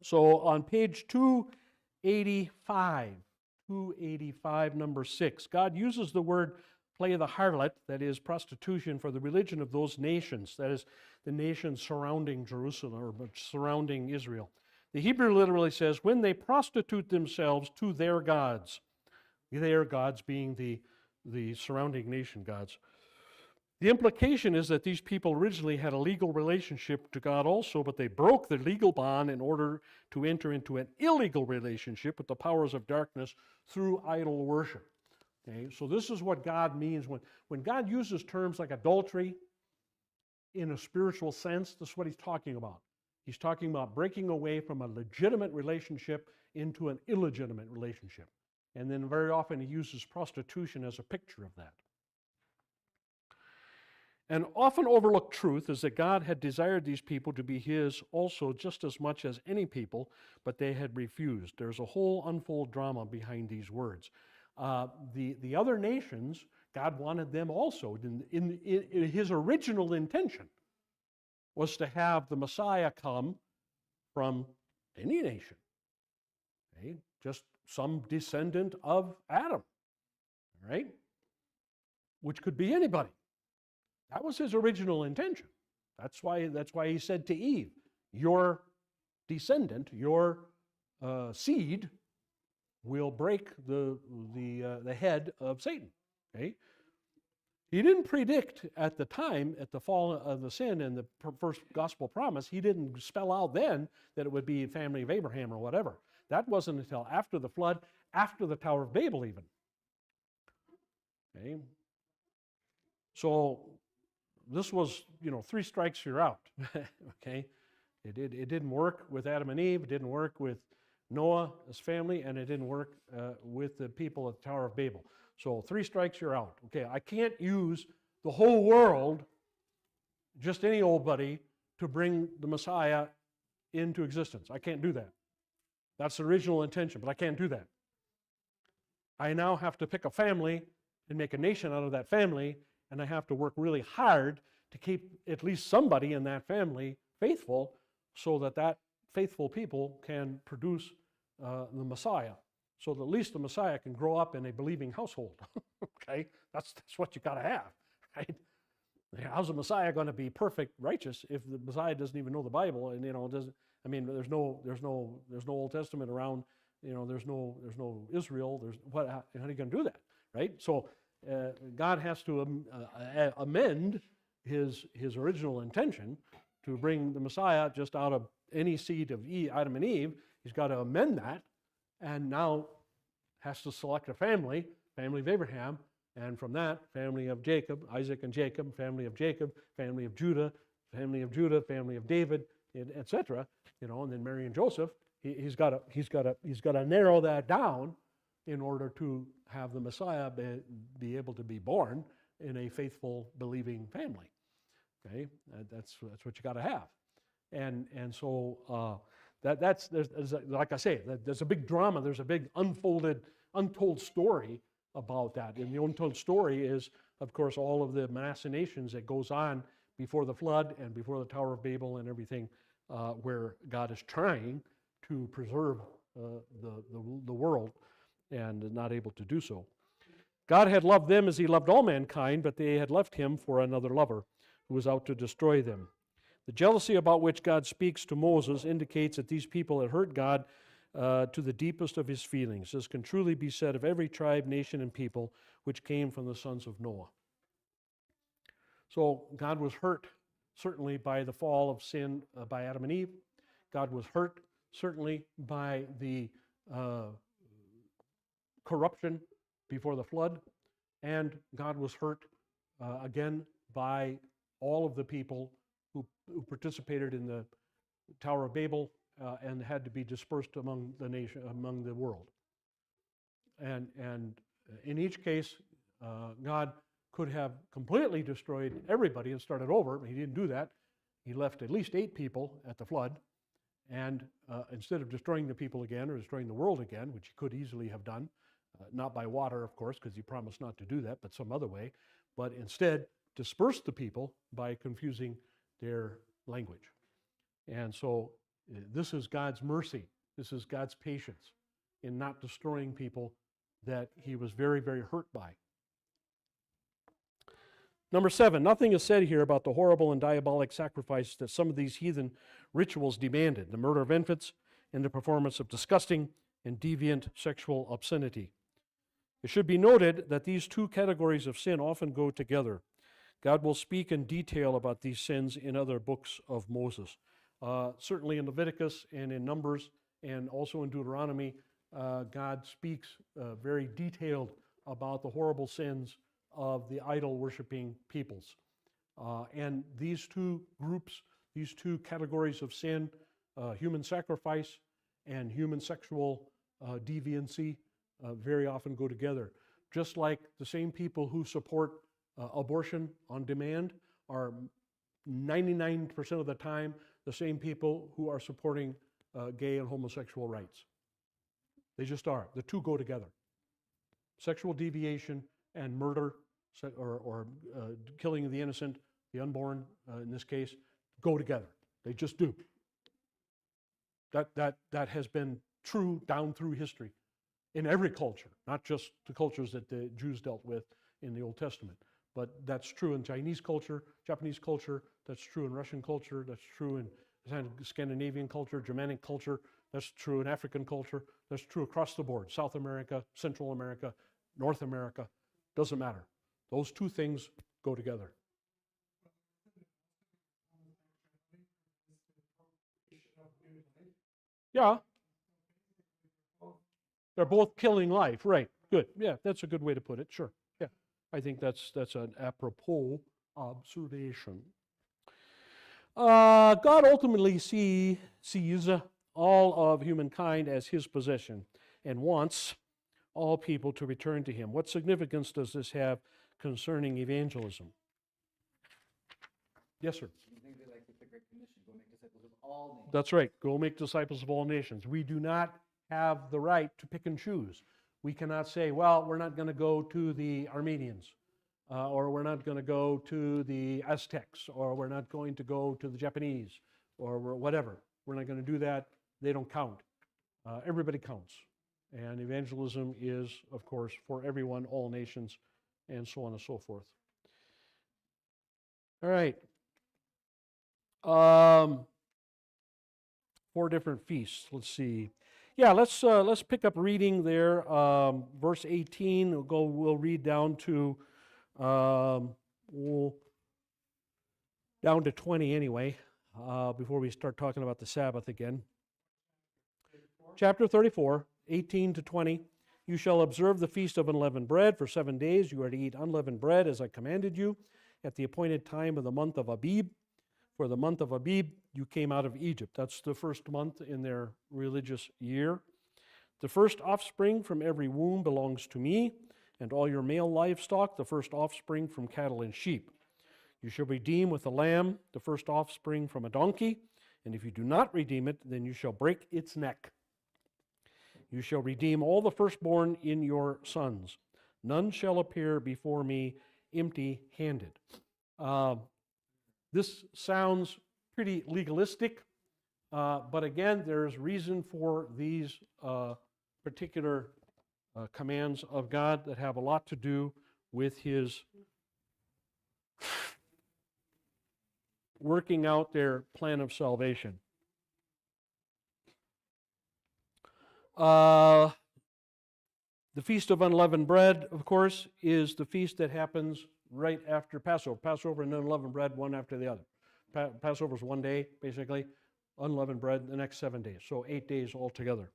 So on page 285, number 6, God uses the word play the harlot, that is prostitution, for the religion of those nations, that is the nations surrounding Jerusalem or surrounding Israel. The Hebrew literally says, when they prostitute themselves to their gods being the surrounding nation gods. The implication is that these people originally had a legal relationship to God also, but they broke the legal bond in order to enter into an illegal relationship with the powers of darkness through idol worship. Okay, so this is what God means when God uses terms like adultery in a spiritual sense. This is what he's talking about. He's talking about breaking away from a legitimate relationship into an illegitimate relationship. And then very often he uses prostitution as a picture of that. An often overlooked truth is that God had desired these people to be his also just as much as any people, but they had refused. There's a whole unfold drama behind these words. The other nations, God wanted them also. In his original intention was to have the Messiah come from any nation, okay? Just some descendant of Adam, right? Which could be anybody. That was his original intention. That's why he said to Eve, your descendant, your seed will break the head of Satan. Okay? He didn't predict at the time, at the fall of the sin and the first gospel promise, he didn't spell out then that it would be a family of Abraham or whatever. That wasn't until after the flood, after the Tower of Babel even. Okay? So this was, 3 strikes, you're out. Okay? It didn't work with Adam and Eve. It didn't work with Noah, his family, and it didn't work with the people at the Tower of Babel. So 3 strikes, you're out. Okay, I can't use the whole world, just any old buddy, to bring the Messiah into existence. I can't do that. That's the original intention, but I can't do that. I now have to pick a family and make a nation out of that family, and I have to work really hard to keep at least somebody in that family faithful so that faithful people can produce the Messiah, so that at least the Messiah can grow up in a believing household. Okay? That's what you got to have, right? How's the Messiah going to be perfect, righteous, if the Messiah doesn't even know the Bible and doesn't? I mean, there's no Old Testament around. There's no Israel. How are you going to do that, right? So God has to amend his original intention to bring the Messiah just out of any seed of Adam and Eve. He's got to amend that and now has to select a family of Abraham, and from that, family of Jacob, Isaac and Jacob, family of Judah, family of David, etc. And then Mary and Joseph. He's got to narrow that down in order to have the Messiah be able to be born in a faithful, believing family. Okay, that's what you got to have, and so there's like I say, there's a big drama. There's a big untold story about that, and the untold story is, of course, all of the machinations that goes on before the flood and before the Tower of Babel and everything, where God is trying to preserve the world and is not able to do so. God had loved them as he loved all mankind, but they had left him for another lover who was out to destroy them. The jealousy about which God speaks to Moses indicates that these people had hurt God to the deepest of his feelings. This can truly be said of every tribe, nation, and people which came from the sons of Noah. So God was hurt certainly by the fall of sin by Adam and Eve. God was hurt certainly by the corruption before the flood. And God was hurt again by all of the people who participated in the Tower of Babel and had to be dispersed among the world. And in each case, God could have completely destroyed everybody and started over. He didn't do that. He left at least 8 people at the flood. And instead of destroying the people again or destroying the world again, which he could easily have done, not by water, of course, because he promised not to do that, but some other way, but instead disperse the people by confusing their language. And so this is God's mercy. This is God's patience in not destroying people that he was very, very hurt by. Number 7, nothing is said here about the horrible and diabolic sacrifice that some of these heathen rituals demanded, the murder of infants and the performance of disgusting and deviant sexual obscenity. It should be noted that these two categories of sin often go together. God will speak in detail about these sins in other books of Moses. Certainly in Leviticus and in Numbers and also in Deuteronomy, God speaks very detailed about the horrible sins of the idol-worshiping peoples. And these two groups, these two categories of sin, human sacrifice and human sexual deviancy, very often go together. Just like the same people who support abortion on demand are 99% of the time the same people who are supporting gay and homosexual rights. They just are. The two go together. Sexual deviation and murder or killing of the innocent, the unborn in this case, go together. They just do. That has been true down through history in every culture, not just the cultures that the Jews dealt with in the Old Testament. But that's true in Chinese culture, Japanese culture, that's true in Russian culture, that's true in Scandinavian culture, Germanic culture, that's true in African culture, that's true across the board, South America, Central America, North America, doesn't matter. Those two things go together. Yeah. They're both killing life, right? Good. Yeah, that's a good way to put it. Sure. Yeah. I think that's an apropos observation. God ultimately sees all of humankind as his possession and wants all people to return to him. What significance does this have concerning evangelism? Yes, sir. Like with the Great Commission, go make disciples of all nations. That's right. Go make disciples of all nations. We do not have the right to pick and choose. We cannot say, well, we're not going to go to the Armenians, or we're not going to go to the Aztecs, or we're not going to go to the Japanese, or whatever. We're not going to do that. They don't count. Everybody counts. And evangelism is, of course, for everyone, all nations, and so on and so forth. All right. 4 different feasts. Let's see. Yeah, let's pick up reading there. Verse 18. We'll read down to down to 20 anyway. Before we start talking about the Sabbath again. Chapter 34. 18 to 20. You shall observe the feast of unleavened bread for 7 days. You are to eat unleavened bread as I commanded you at the appointed time of the month of Abib. For the month of Abib, you came out of Egypt. That's the first month in their religious year. The first offspring from every womb belongs to me, and all your male livestock, the first offspring from cattle and sheep. You shall redeem with a lamb the first offspring from a donkey, and if you do not redeem it, then you shall break its neck. You shall redeem all the firstborn in your sons. None shall appear before me empty-handed. This sounds pretty legalistic, but again, there's reason for these particular commands of God that have a lot to do with His working out their plan of salvation. The Feast of Unleavened Bread, of course, is the feast that happens right after Passover. Passover and unleavened bread, one after the other. Passover is 1 day, basically. Unleavened bread, the next 7 days. So 8 days altogether.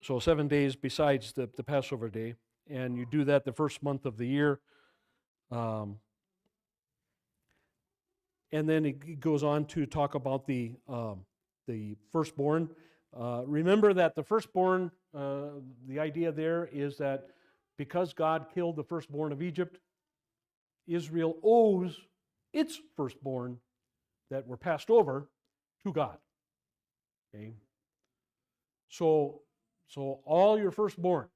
So 7 days besides the Passover day. And you do that the first month of the year. And then it goes on to talk about the firstborn. Remember that the firstborn, the idea there is that because God killed the firstborn of Egypt, Israel owes its firstborn that were passed over to God. Okay? So all your firstborn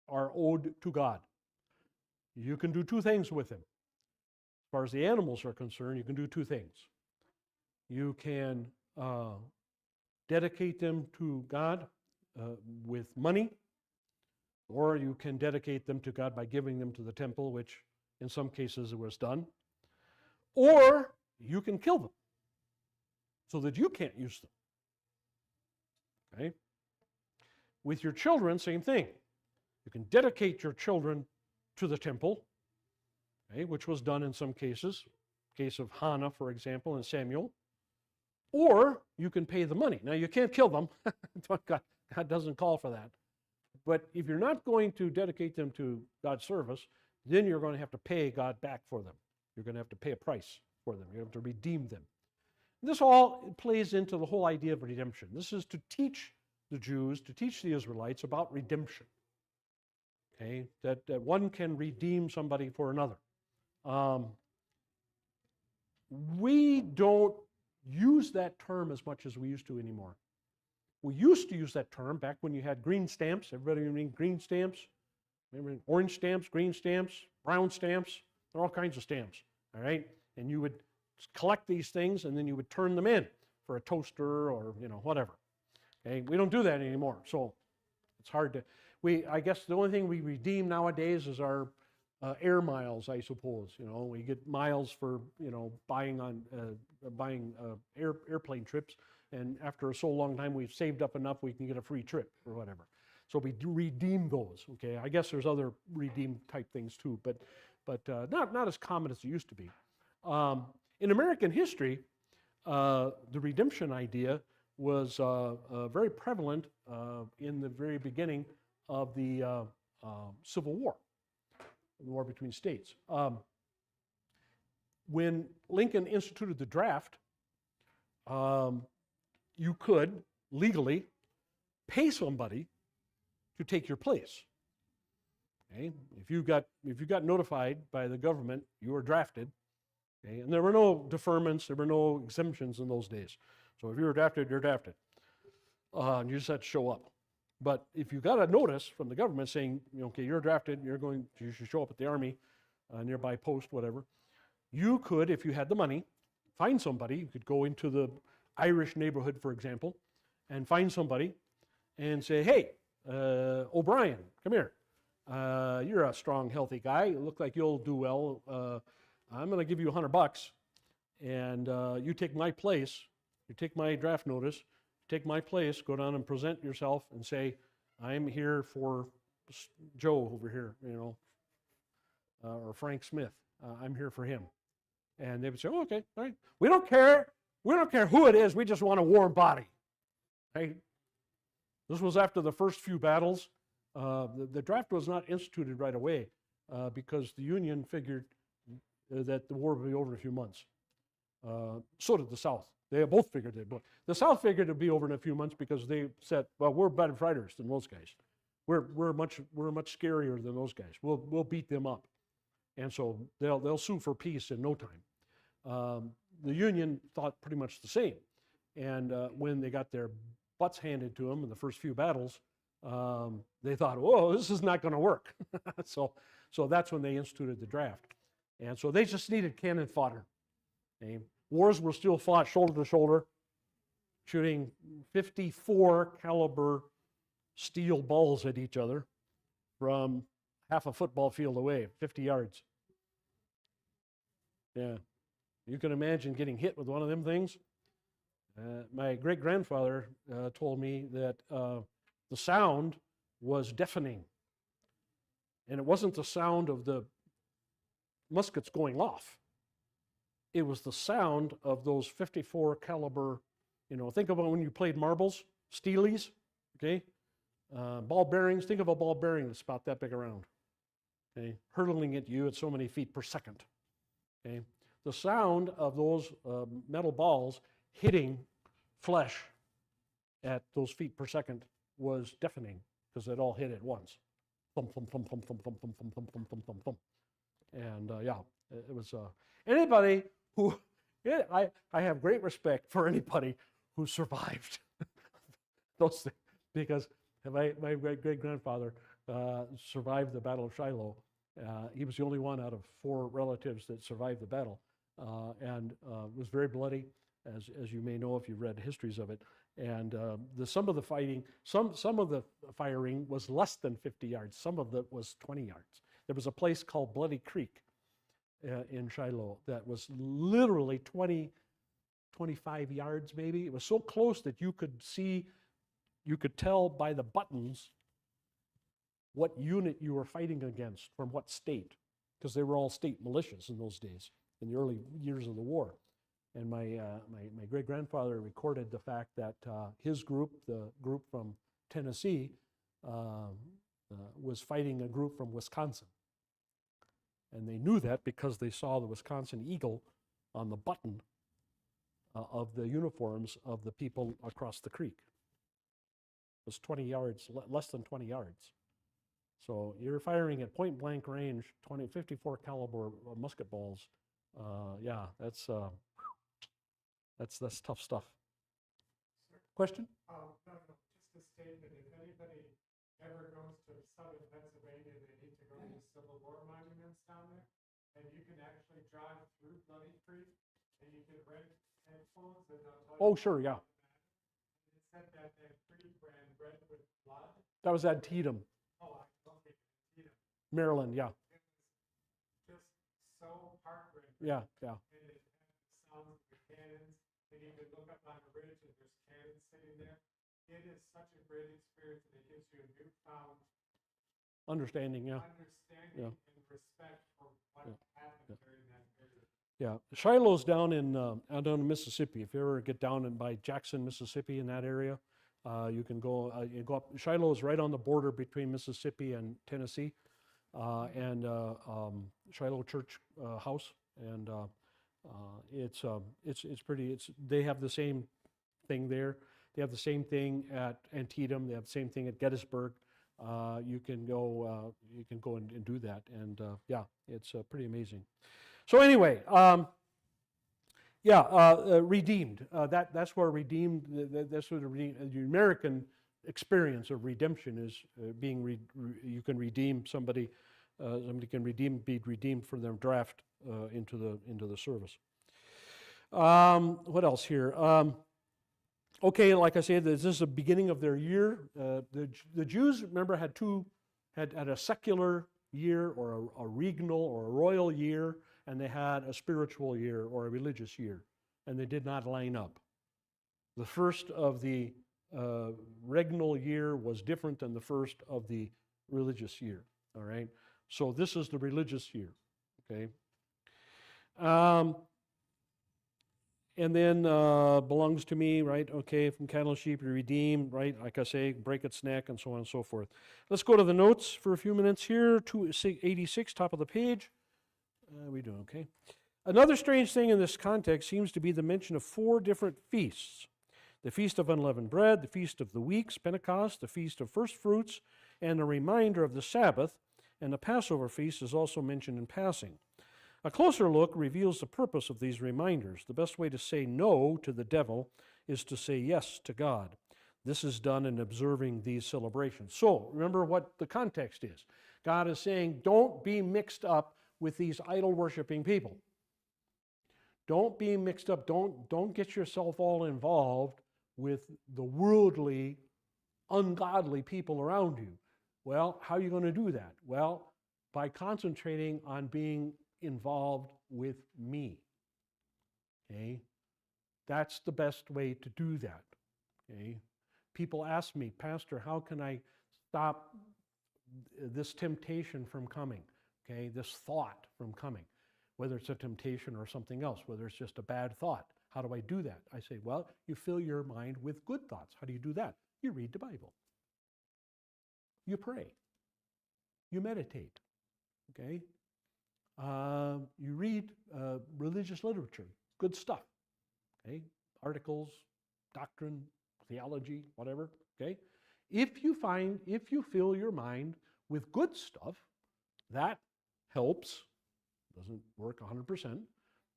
are owed to God. You can do two things with them. As far as the animals are concerned, you can do two things. You can dedicate them to God with money, or you can dedicate them to God by giving them to the temple, which in some cases it was done. Or you can kill them so that you can't use them. Okay? With your children, same thing. You can dedicate your children to the temple, okay, which was done in some cases. Case of Hannah, for example, and Samuel. Or you can pay the money. Now, you can't kill them. God doesn't call for that. But if you're not going to dedicate them to God's service, then you're going to have to pay God back for them. You're going to have to pay a price for them. You have to redeem them. This all plays into the whole idea of redemption. This is to teach the Jews, to teach the Israelites about redemption. Okay, that one can redeem somebody for another. We don't use that term as much as we used to anymore. We used to use that term back when you had green stamps. Everybody remember green stamps? Remember orange stamps, green stamps, brown stamps? There are all kinds of stamps, all right? And you would collect these things and then you would turn them in for a toaster or, whatever. Okay, we don't do that anymore, so it's hard to... I guess the only thing we redeem nowadays is our air miles, I suppose. We get miles for buying airplane trips, and after so long time we've saved up enough we can get a free trip or whatever. So we do redeem those. Okay, I guess there's other redeem type things too, but not as common as it used to be. In American history, the redemption idea was very prevalent in the very beginning of the Civil War, the war between states. When Lincoln instituted the draft, you could legally pay somebody to take your place. Okay? If you got notified by the government, you were drafted. Okay? And there were no deferments, there were no exemptions in those days. So if you were drafted, you're drafted. And you just had to show up. But if you got a notice from the government saying, okay, you're drafted, you should show up at the army, nearby post, whatever, you could, if you had the money, find somebody. You could go into the Irish neighborhood, for example, and find somebody and say, hey, O'Brien, come here. You're a strong, healthy guy. You look like you'll do well. I'm going to give you $100, and you take my place. You take my draft notice. Take my place, go down and present yourself and say, I'm here for Joe over here, or Frank Smith. I'm here for him. And they would say, oh, okay, all right. We don't care who it is, we just want a warm body. Right? This was after the first few battles. The draft was not instituted right away because the Union figured that the war would be over in a few months. So did the South. They both figured they'd. The South figured it'd be over in a few months because they said, "Well, we're better fighters than those guys. We're much scarier than those guys. We'll beat them up." And so they'll sue for peace in no time. The Union thought pretty much the same. And when they got their butts handed to them in the first few battles, they thought, "Whoa, this is not going to work." so that's when they instituted the draft. And so they just needed cannon fodder. Okay? Wars were still fought shoulder to shoulder, shooting 54 caliber steel balls at each other from half a football field away, 50 yards. Yeah, you can imagine getting hit with one of them things. My great-grandfather told me that the sound was deafening. And it wasn't the sound of the muskets going off. It was the sound of those 54 caliber, think about when you played marbles, steelies, okay? Ball bearings, think of a ball bearing that's about that big around, okay? Hurtling at you at so many feet per second, okay? The sound of those metal balls hitting flesh at those feet per second was deafening because it all hit at once. Thump, thump, thump, thump, thump, thump, thump, thump, thump, thump, thump, thump, thump. And yeah, it was anybody who, I have great respect for anybody who survived those things, because my great-grandfather survived the Battle of Shiloh. He was the only one out of 4 relatives that survived the battle, and it was very bloody, as you may know if you've read histories of it. And some of the fighting, some of the firing was less than 50 yards. Some of it was 20 yards. There was a place called Bloody Creek in Shiloh that was literally 20, 25 yards maybe. It was so close that you could tell by the buttons what unit you were fighting against from what state, because they were all state militias in those days, in the early years of the war. And my great-grandfather recorded the fact that his group, the group from Tennessee, was fighting a group from Wisconsin. And they knew that because they saw the Wisconsin eagle on the button of the uniforms of the people across the creek. It was 20 yards, less than 20 yards. So you're firing at point blank range, 54 caliber musket balls. Yeah, that's tough stuff. Question? No, just to state that if anybody ever goes to southern Pennsylvania, they need to go to the Civil War monuments down there. And you can actually drive through Bloody Creek and you can rent headphones and they'll tell you. Oh, sure, yeah. It said that creek ran red with blood. That was Antietam, Oh, I don't think it's either. Maryland, yeah. It was just so heartbreaking. Yeah, yeah. And it had the sound of the cannons. And you can look up on the ridge and there's cannons sitting there. It is such a great experience, and it gives you a newfound Understanding, yeah. understanding and respect for what happened during that period. Yeah, Shiloh's down in Mississippi. If you ever get down by Jackson, Mississippi, in that area, you can go. You go up. Shiloh is right on the border between Mississippi and Tennessee, and Shiloh Church House, and it's pretty. They have the same thing there. They have the same thing at Antietam. They have the same thing at Gettysburg. You can go and do that, and yeah, it's pretty amazing. So anyway, redeemed. That's where redeemed. That's where the American experience of redemption is being. You can redeem somebody. Somebody can be redeemed for their draft into the service. What else here? Okay, like I said, this is the beginning of their year. The Jews, remember, had a secular year, or a regnal or a royal year, and they had a spiritual year or a religious year, and they did not line up. The first of the regnal year was different than the first of the religious year. All right, so this is the religious year. Okay. And then belongs to me, right? Okay, from cattle and sheep, you redeem, right? Like I say, break its neck, and so on and so forth. Let's go to the notes for a few minutes here. 286, top of the page. We doing okay? Another strange thing in this context seems to be the mention of 4 different feasts: the Feast of Unleavened Bread, the Feast of the Weeks, Pentecost, the Feast of First Fruits, and a reminder of the Sabbath, and the Passover feast is also mentioned in passing. A closer look reveals the purpose of these reminders. The best way to say no to the devil is to say yes to God. This is done in observing these celebrations. So, remember what the context is. God is saying, don't be mixed up with these idol-worshiping people. Don't be mixed up. Don't get yourself all involved with the worldly, ungodly people around you. Well, how are you going to do that? Well, by concentrating on being involved with me. Okay? That's the best way to do that. Okay? People ask me, Pastor, how can I stop this temptation from coming? Okay? This thought from coming. Whether it's a temptation or something else, whether it's just a bad thought. How do I do that? I say, well, you fill your mind with good thoughts. How do you do that? You read the Bible. You pray. You meditate. Okay? You read religious literature, good stuff, okay? Articles, doctrine, theology, whatever, okay? If you fill your mind with good stuff, that helps. Doesn't work 100%,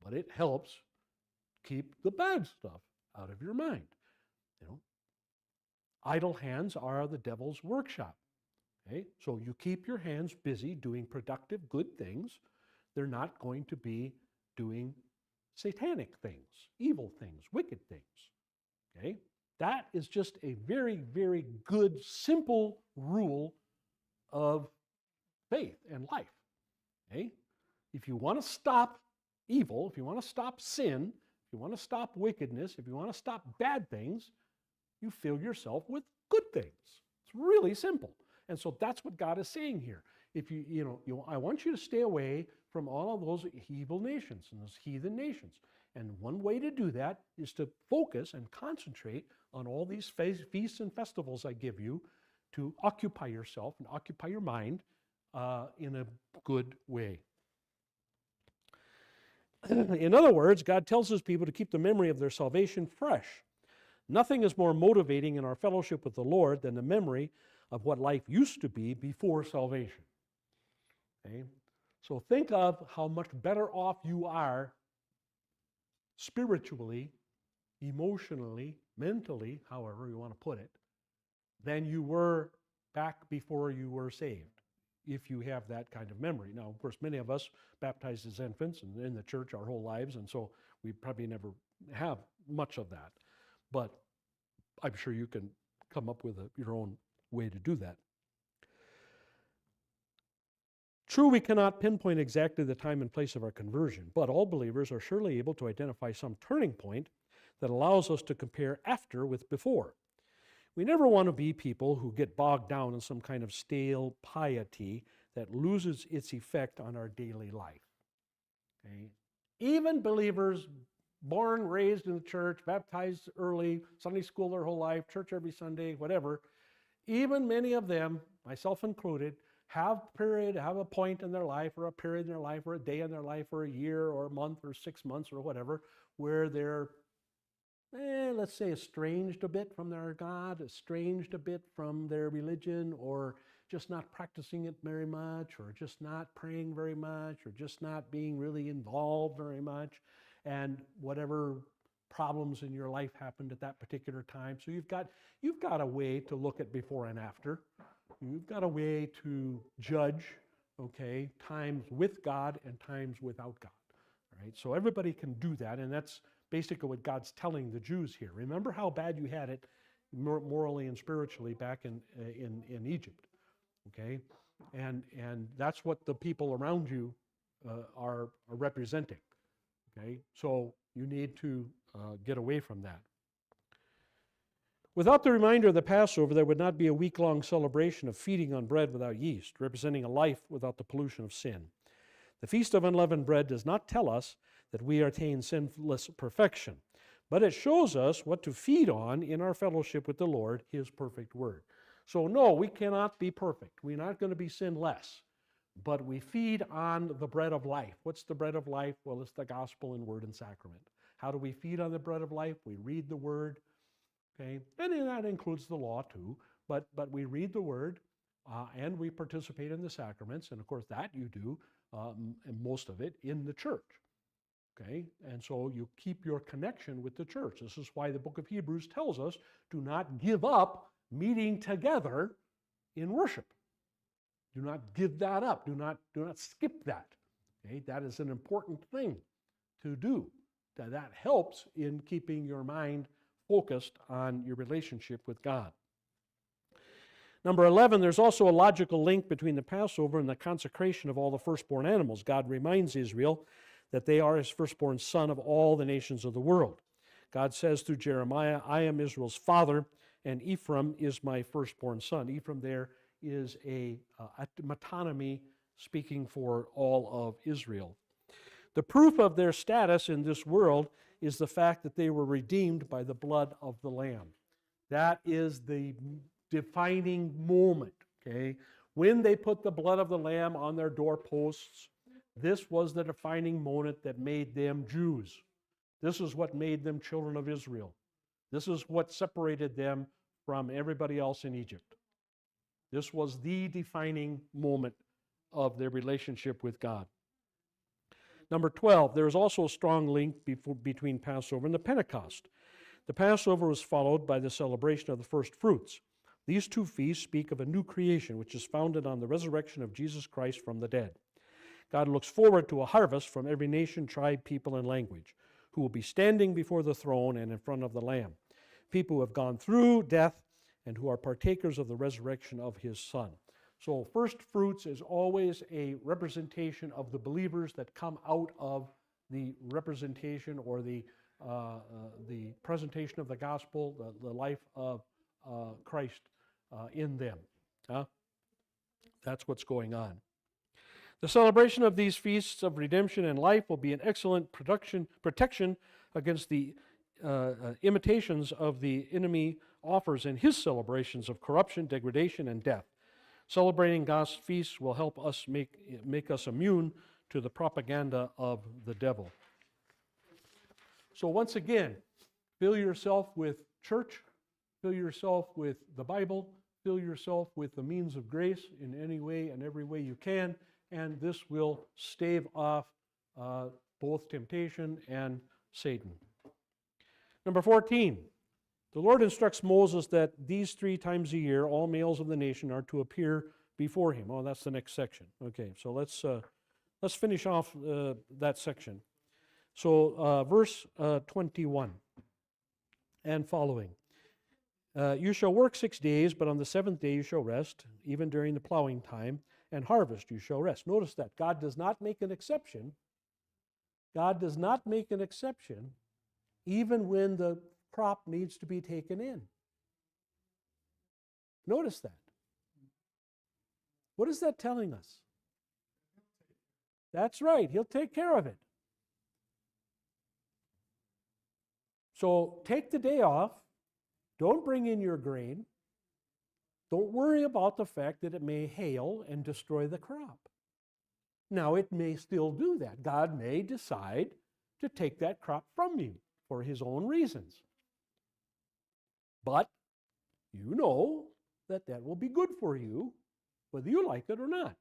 but it helps keep the bad stuff out of your mind. You know, idle hands are the devil's workshop. Okay, so you keep your hands busy doing productive, good things. They're not going to be doing satanic things, evil things, wicked things. Okay? That is just a very, very good, simple rule of faith and life. Okay? If you want to stop evil, if you want to stop sin, if you want to stop wickedness, if you want to stop bad things, you fill yourself with good things. It's really simple. And so that's what God is saying here. If I want you to stay away from all of those evil nations and those heathen nations. And one way to do that is to focus and concentrate on all these feasts and festivals I give you to occupy yourself and occupy your mind in a good way. In other words, God tells his people to keep the memory of their salvation fresh. Nothing is more motivating in our fellowship with the Lord than the memory of what life used to be before salvation. Okay? So think of how much better off you are spiritually, emotionally, mentally, however you want to put it, than you were back before you were saved, if you have that kind of memory. Now, of course, many of us baptized as infants and in the church our whole lives, and so we probably never have much of that. But I'm sure you can come up with your own way to do that. True, we cannot pinpoint exactly the time and place of our conversion, but all believers are surely able to identify some turning point that allows us to compare after with before. We never want to be people who get bogged down in some kind of stale piety that loses its effect on our daily life. Okay? Even believers born, raised in the church, baptized early, Sunday school their whole life, church every Sunday, whatever, even many of them, myself included, have a point in their life or a period in their life or a day in their life or a year or a month or 6 months or whatever where they're, let's say, estranged a bit from their God, estranged a bit from their religion, or just not practicing it very much, or just not praying very much, or just not being really involved very much, and whatever problems in your life happened at that particular time. So you've got a way to look at before and after. You've got a way to judge, okay, times with God and times without God. All right, so everybody can do that, and that's basically what God's telling the Jews here. Remember how bad you had it morally and spiritually back in Egypt, okay? And that's what the people around you are representing, okay? So you need to get away from that. Without the reminder of the Passover, there would not be a week-long celebration of feeding on bread without yeast, representing a life without the pollution of sin. The Feast of Unleavened Bread does not tell us that we attain sinless perfection, but it shows us what to feed on in our fellowship with the Lord, His perfect Word. So no, we cannot be perfect. We're not going to be sinless, but we feed on the bread of life. What's the bread of life? Well, it's the gospel and word and sacrament. How do we feed on the bread of life? We read the Word, okay? And then that includes the law too, but we read the Word and we participate in the sacraments, and of course that you do, and most of it, in the church. Okay, and so you keep your connection with the church. This is why the book of Hebrews tells us, do not give up meeting together in worship. Do not give that up. Do not skip that. Okay, that is an important thing to do. That helps in keeping your mind focused on your relationship with God. Number 11, there's also a logical link between the Passover and the consecration of all the firstborn animals. God reminds Israel that they are His firstborn son of all the nations of the world. God says through Jeremiah, I am Israel's father, and Ephraim is my firstborn son. Ephraim there is a metonymy speaking for all of Israel. The proof of their status in this world is the fact that they were redeemed by the blood of the Lamb. That is the defining moment, okay? When they put the blood of the Lamb on their doorposts, this was the defining moment that made them Jews. This is what made them children of Israel. This is what separated them from everybody else in Egypt. This was the defining moment of their relationship with God. Number 12, there is also a strong link between Passover and the Pentecost. The Passover was followed by the celebration of the first fruits. These two feasts speak of a new creation which is founded on the resurrection of Jesus Christ from the dead. God looks forward to a harvest from every nation, tribe, people, and language, who will be standing before the throne and in front of the Lamb. People who have gone through death and who are partakers of the resurrection of His Son. So first fruits is always a representation of the believers that come out of the representation or the presentation of the gospel, the life of Christ in them. That's what's going on. The celebration of these feasts of redemption and life will be an excellent protection against the imitations of the enemy offers in his celebrations of corruption, degradation, and death. Celebrating God's feasts will help us make us immune to the propaganda of the devil. So once again, fill yourself with church, fill yourself with the Bible, fill yourself with the means of grace in any way and every way you can, and this will stave off both temptation and Satan. Number 14, the Lord instructs Moses that these 3 times a year, all males of the nation are to appear before him. Oh, that's the next section. Okay, so let's finish off that section. So verse 21 and following. You shall work 6 days, but on the 7th day you shall rest, even during the plowing time, and harvest you shall rest. Notice that God does not make an exception. God does not make an exception even when the crop needs to be taken in. Notice that. What is that telling us? That's right. He'll take care of it. So take the day off. Don't bring in your grain. Don't worry about the fact that it may hail and destroy the crop. Now, it may still do that. God may decide to take that crop from you for His own reasons. But you know that will be good for you, whether you like it or not.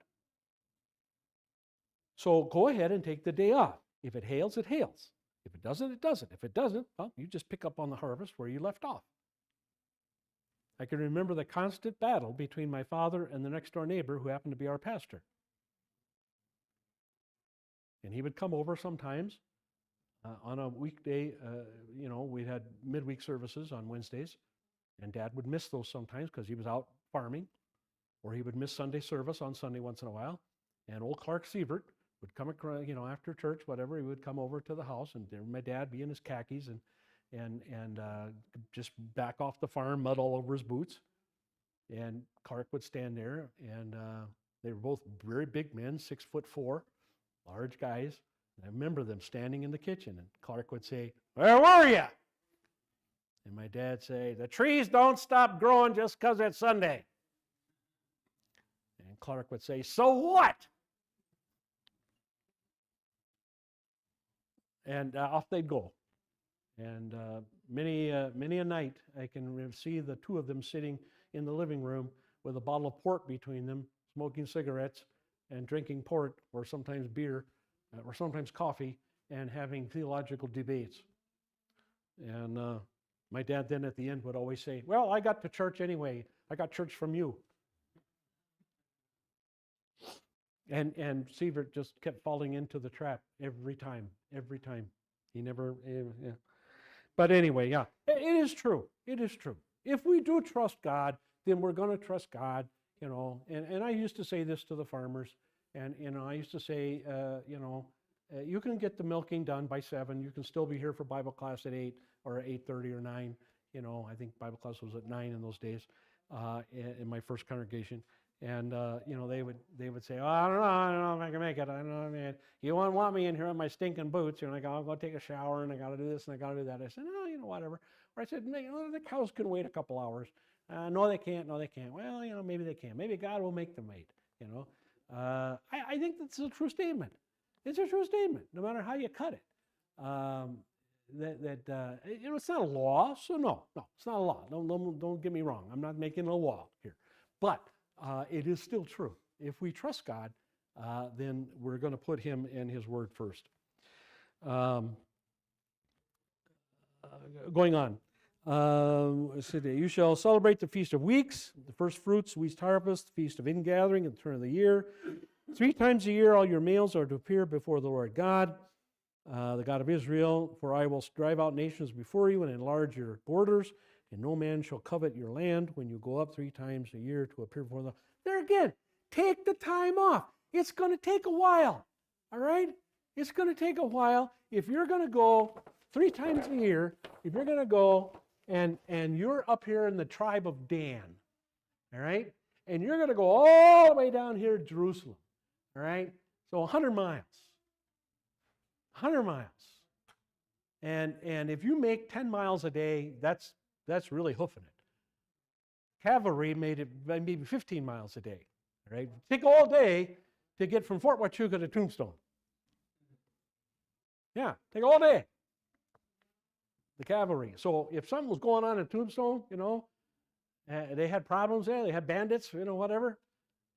So go ahead and take the day off. If it hails, it hails. If it doesn't, it doesn't. If it doesn't, well, you just pick up on the harvest where you left off. I can remember the constant battle between my father and the next door neighbor who happened to be our pastor. And he would come over sometimes on a weekday. We had midweek services on Wednesdays, and Dad would miss those sometimes because he was out farming, or he would miss Sunday service on Sunday once in a while. And old Clark Sievert would come across, after church, whatever, he would come over to the house, and there my dad be in his khakis and just back off the farm, mud all over his boots. And Clark would stand there, and they were both very big men, 6'4", large guys. And I remember them standing in the kitchen, and Clark would say, "Where were you?" And my dad say, "The trees don't stop growing just because it's Sunday." And Clark would say, "So what?" And off they'd go. And many a night I can see the two of them sitting in the living room with a bottle of port between them, smoking cigarettes and drinking port, or sometimes beer, or sometimes coffee, and having theological debates. And my dad then at the end would always say, "Well, I got to church anyway. I got church from you." And Sievert just kept falling into the trap every time. He never, yeah. But anyway, yeah, it is true. It is true. If we do trust God, then we're going to trust God, you know. And I used to say this to the farmers, and, you know, I used to say, you can get the milking done by 7. You can still be here for Bible class at 8 or 8:30 or 9. You know, I think Bible class was at 9 in those days in my first congregation. And, you know, they would say, "Oh, I don't know if I can make it. I don't know, man. You won't want me in here in my stinking boots." You know, I'll go take a shower, and I got to do this, and I got to do that. I said, "No, you know, whatever." Or I said, "The cows can wait a couple hours." No, they can't. No, they can't. Well, you know, maybe they can. Maybe God will make them wait, you know. I think that's a true statement. It's a true statement, no matter how you cut it. You know, it's not a law, so no, it's not a law. Don't get me wrong. I'm not making a law here. But it is still true. If we trust God, then we're going to put him and his word first. Going on. You shall celebrate the Feast of Weeks, the first fruits, wheat harvest, Feast of Ingathering, and the turn of the year. 3 times a year all your males are to appear before the Lord God, the God of Israel. For I will drive out nations before you and enlarge your borders, and no man shall covet your land when you go up 3 times a year to appear before them. There again, take the time off. It's going to take a while, all right? It's going to take a while. If you're going to go 3 times a year, if you're going to go and you're up here in the tribe of Dan, all right? And you're going to go all the way down here to Jerusalem, all right? So 100 miles. 100 miles. And if you make 10 miles a day, that's really hoofing it. Cavalry made it maybe 15 miles a day, all right? Take all day to get from Fort Huachuca to Tombstone. Yeah, take all day. The cavalry. So if something was going on in Tombstone, you know, they had problems there, they had bandits, you know, whatever,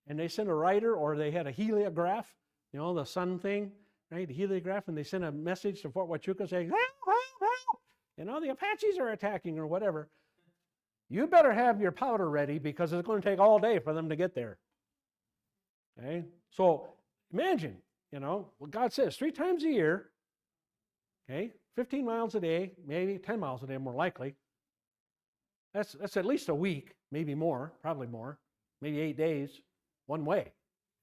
and they sent a rider, or they had a heliograph, you know, the sun thing, right, the heliograph, and they sent a message to Fort Huachuca saying, "Help, help, help, you know, the Apaches are attacking," or whatever. You better have your powder ready, because it's going to take all day for them to get there. Okay? So imagine, you know, what God says, 3 times a year, okay, 15 miles a day, maybe 10 miles a day more likely. That's at least a week, maybe more, probably more, maybe 8 days, one way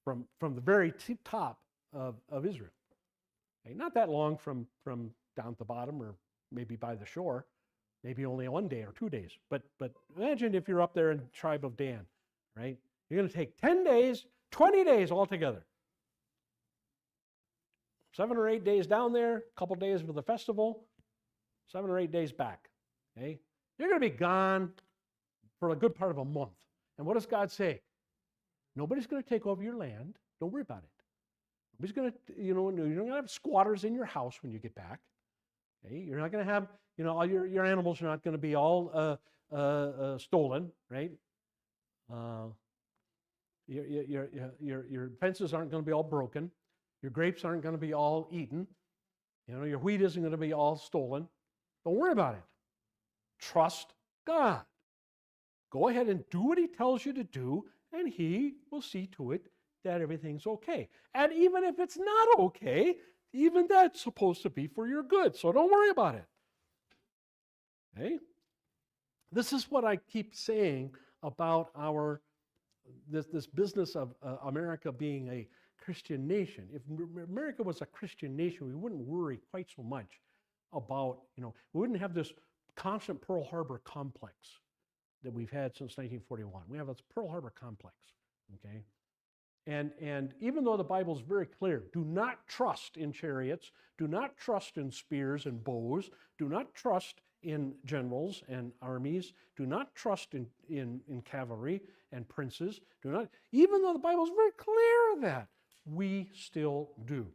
from the very top of Israel. Okay, not that long from down at the bottom, or maybe by the shore, maybe only 1 day or 2 days. But imagine if you're up there in the tribe of Dan, right? You're going to take 10 days, 20 days altogether. 7 or 8 days down there, a couple days for the festival, 7 or 8 days back. Okay? You're going to be gone for a good part of a month. And what does God say? Nobody's going to take over your land. Don't worry about it. Nobody's going to, you know, you're not going to have squatters in your house when you get back. Okay? You're not going to have, you know, all your animals are not going to be all stolen, right? Your fences aren't going to be all broken. Your grapes aren't going to be all eaten. You know, your wheat isn't going to be all stolen. Don't worry about it. Trust God. Go ahead and do what he tells you to do, and he will see to it that everything's okay. And even if it's not okay, even that's supposed to be for your good. So don't worry about it. Okay? This is what I keep saying about this business of America being a Christian nation. If America was a Christian nation, we wouldn't worry quite so much about, you know, we wouldn't have this constant Pearl Harbor complex that we've had since 1941. We have this Pearl Harbor complex, okay? And even though the Bible is very clear, do not trust in chariots, do not trust in spears and bows, do not trust in generals and armies, do not trust in cavalry and princes, do not, even though the Bible is very clear of that, we still do.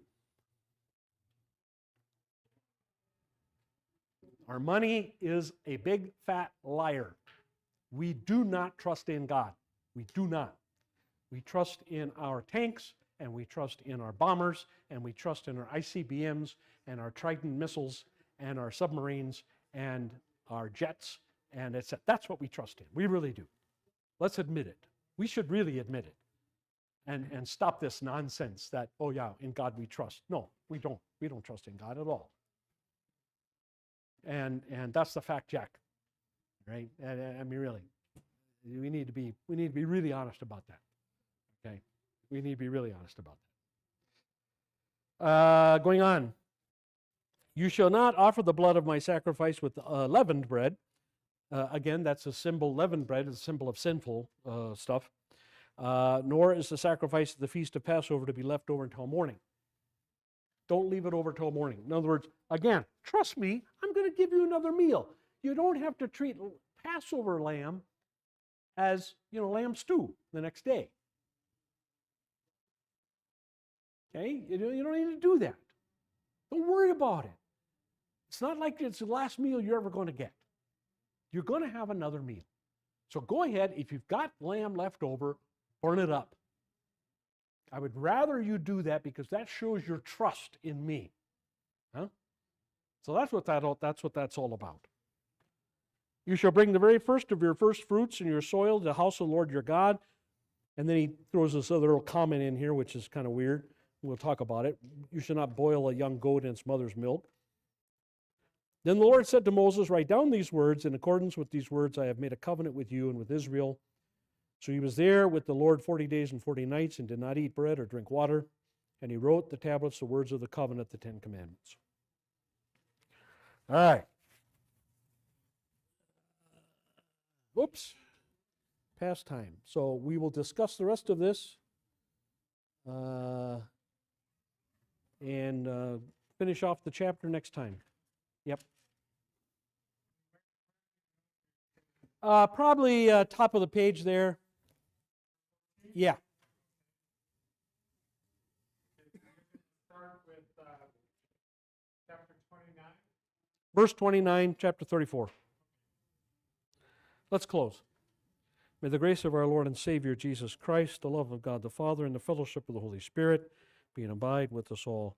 Our money is a big fat liar. We do not trust in God. We do not. We trust in our tanks, and we trust in our bombers, and we trust in our ICBMs, and our Trident missiles, and our submarines, and our jets, and that's what we trust in. We really do. Let's admit it. We should really admit it. And stop this nonsense that, oh yeah, in God we trust. No, we don't. We don't trust in God at all. And that's the fact check, right? I mean, really, we need to be really honest about that. Okay, we need to be really honest about that. Going on. You shall not offer the blood of my sacrifice with leavened bread. Again, that's a symbol. Leavened bread is a symbol of sinful stuff. Nor is the sacrifice of the feast of Passover to be left over until morning. Don't leave it over till morning. In other words, again, trust me, I'm going to give you another meal. You don't have to treat Passover lamb as, lamb stew the next day. Okay? You don't need to do that. Don't worry about it. It's not like it's the last meal you're ever going to get. You're going to have another meal. So go ahead, if you've got lamb left over, burn it up. I would rather you do that because that shows your trust in me. Huh? So that's what that's all about. You shall bring the very first of your first fruits in your soil to the house of the Lord your God. And then he throws this other little comment in here, which is kind of weird. We'll talk about it. You shall not boil a young goat in its mother's milk. Then the Lord said to Moses, write down these words. In accordance with these words, I have made a covenant with you and with Israel. So he was there with the Lord 40 days and 40 nights and did not eat bread or drink water. And he wrote the tablets, the words of the covenant, the 10 Commandments. All right. Whoops. Past time. So we will discuss the rest of this and finish off the chapter next time. Yep. Probably top of the page there. Yeah. Start with chapter 29. Verse 29, chapter 34. Let's close. May the grace of our Lord and Savior Jesus Christ, the love of God the Father, and the fellowship of the Holy Spirit be and abide with us all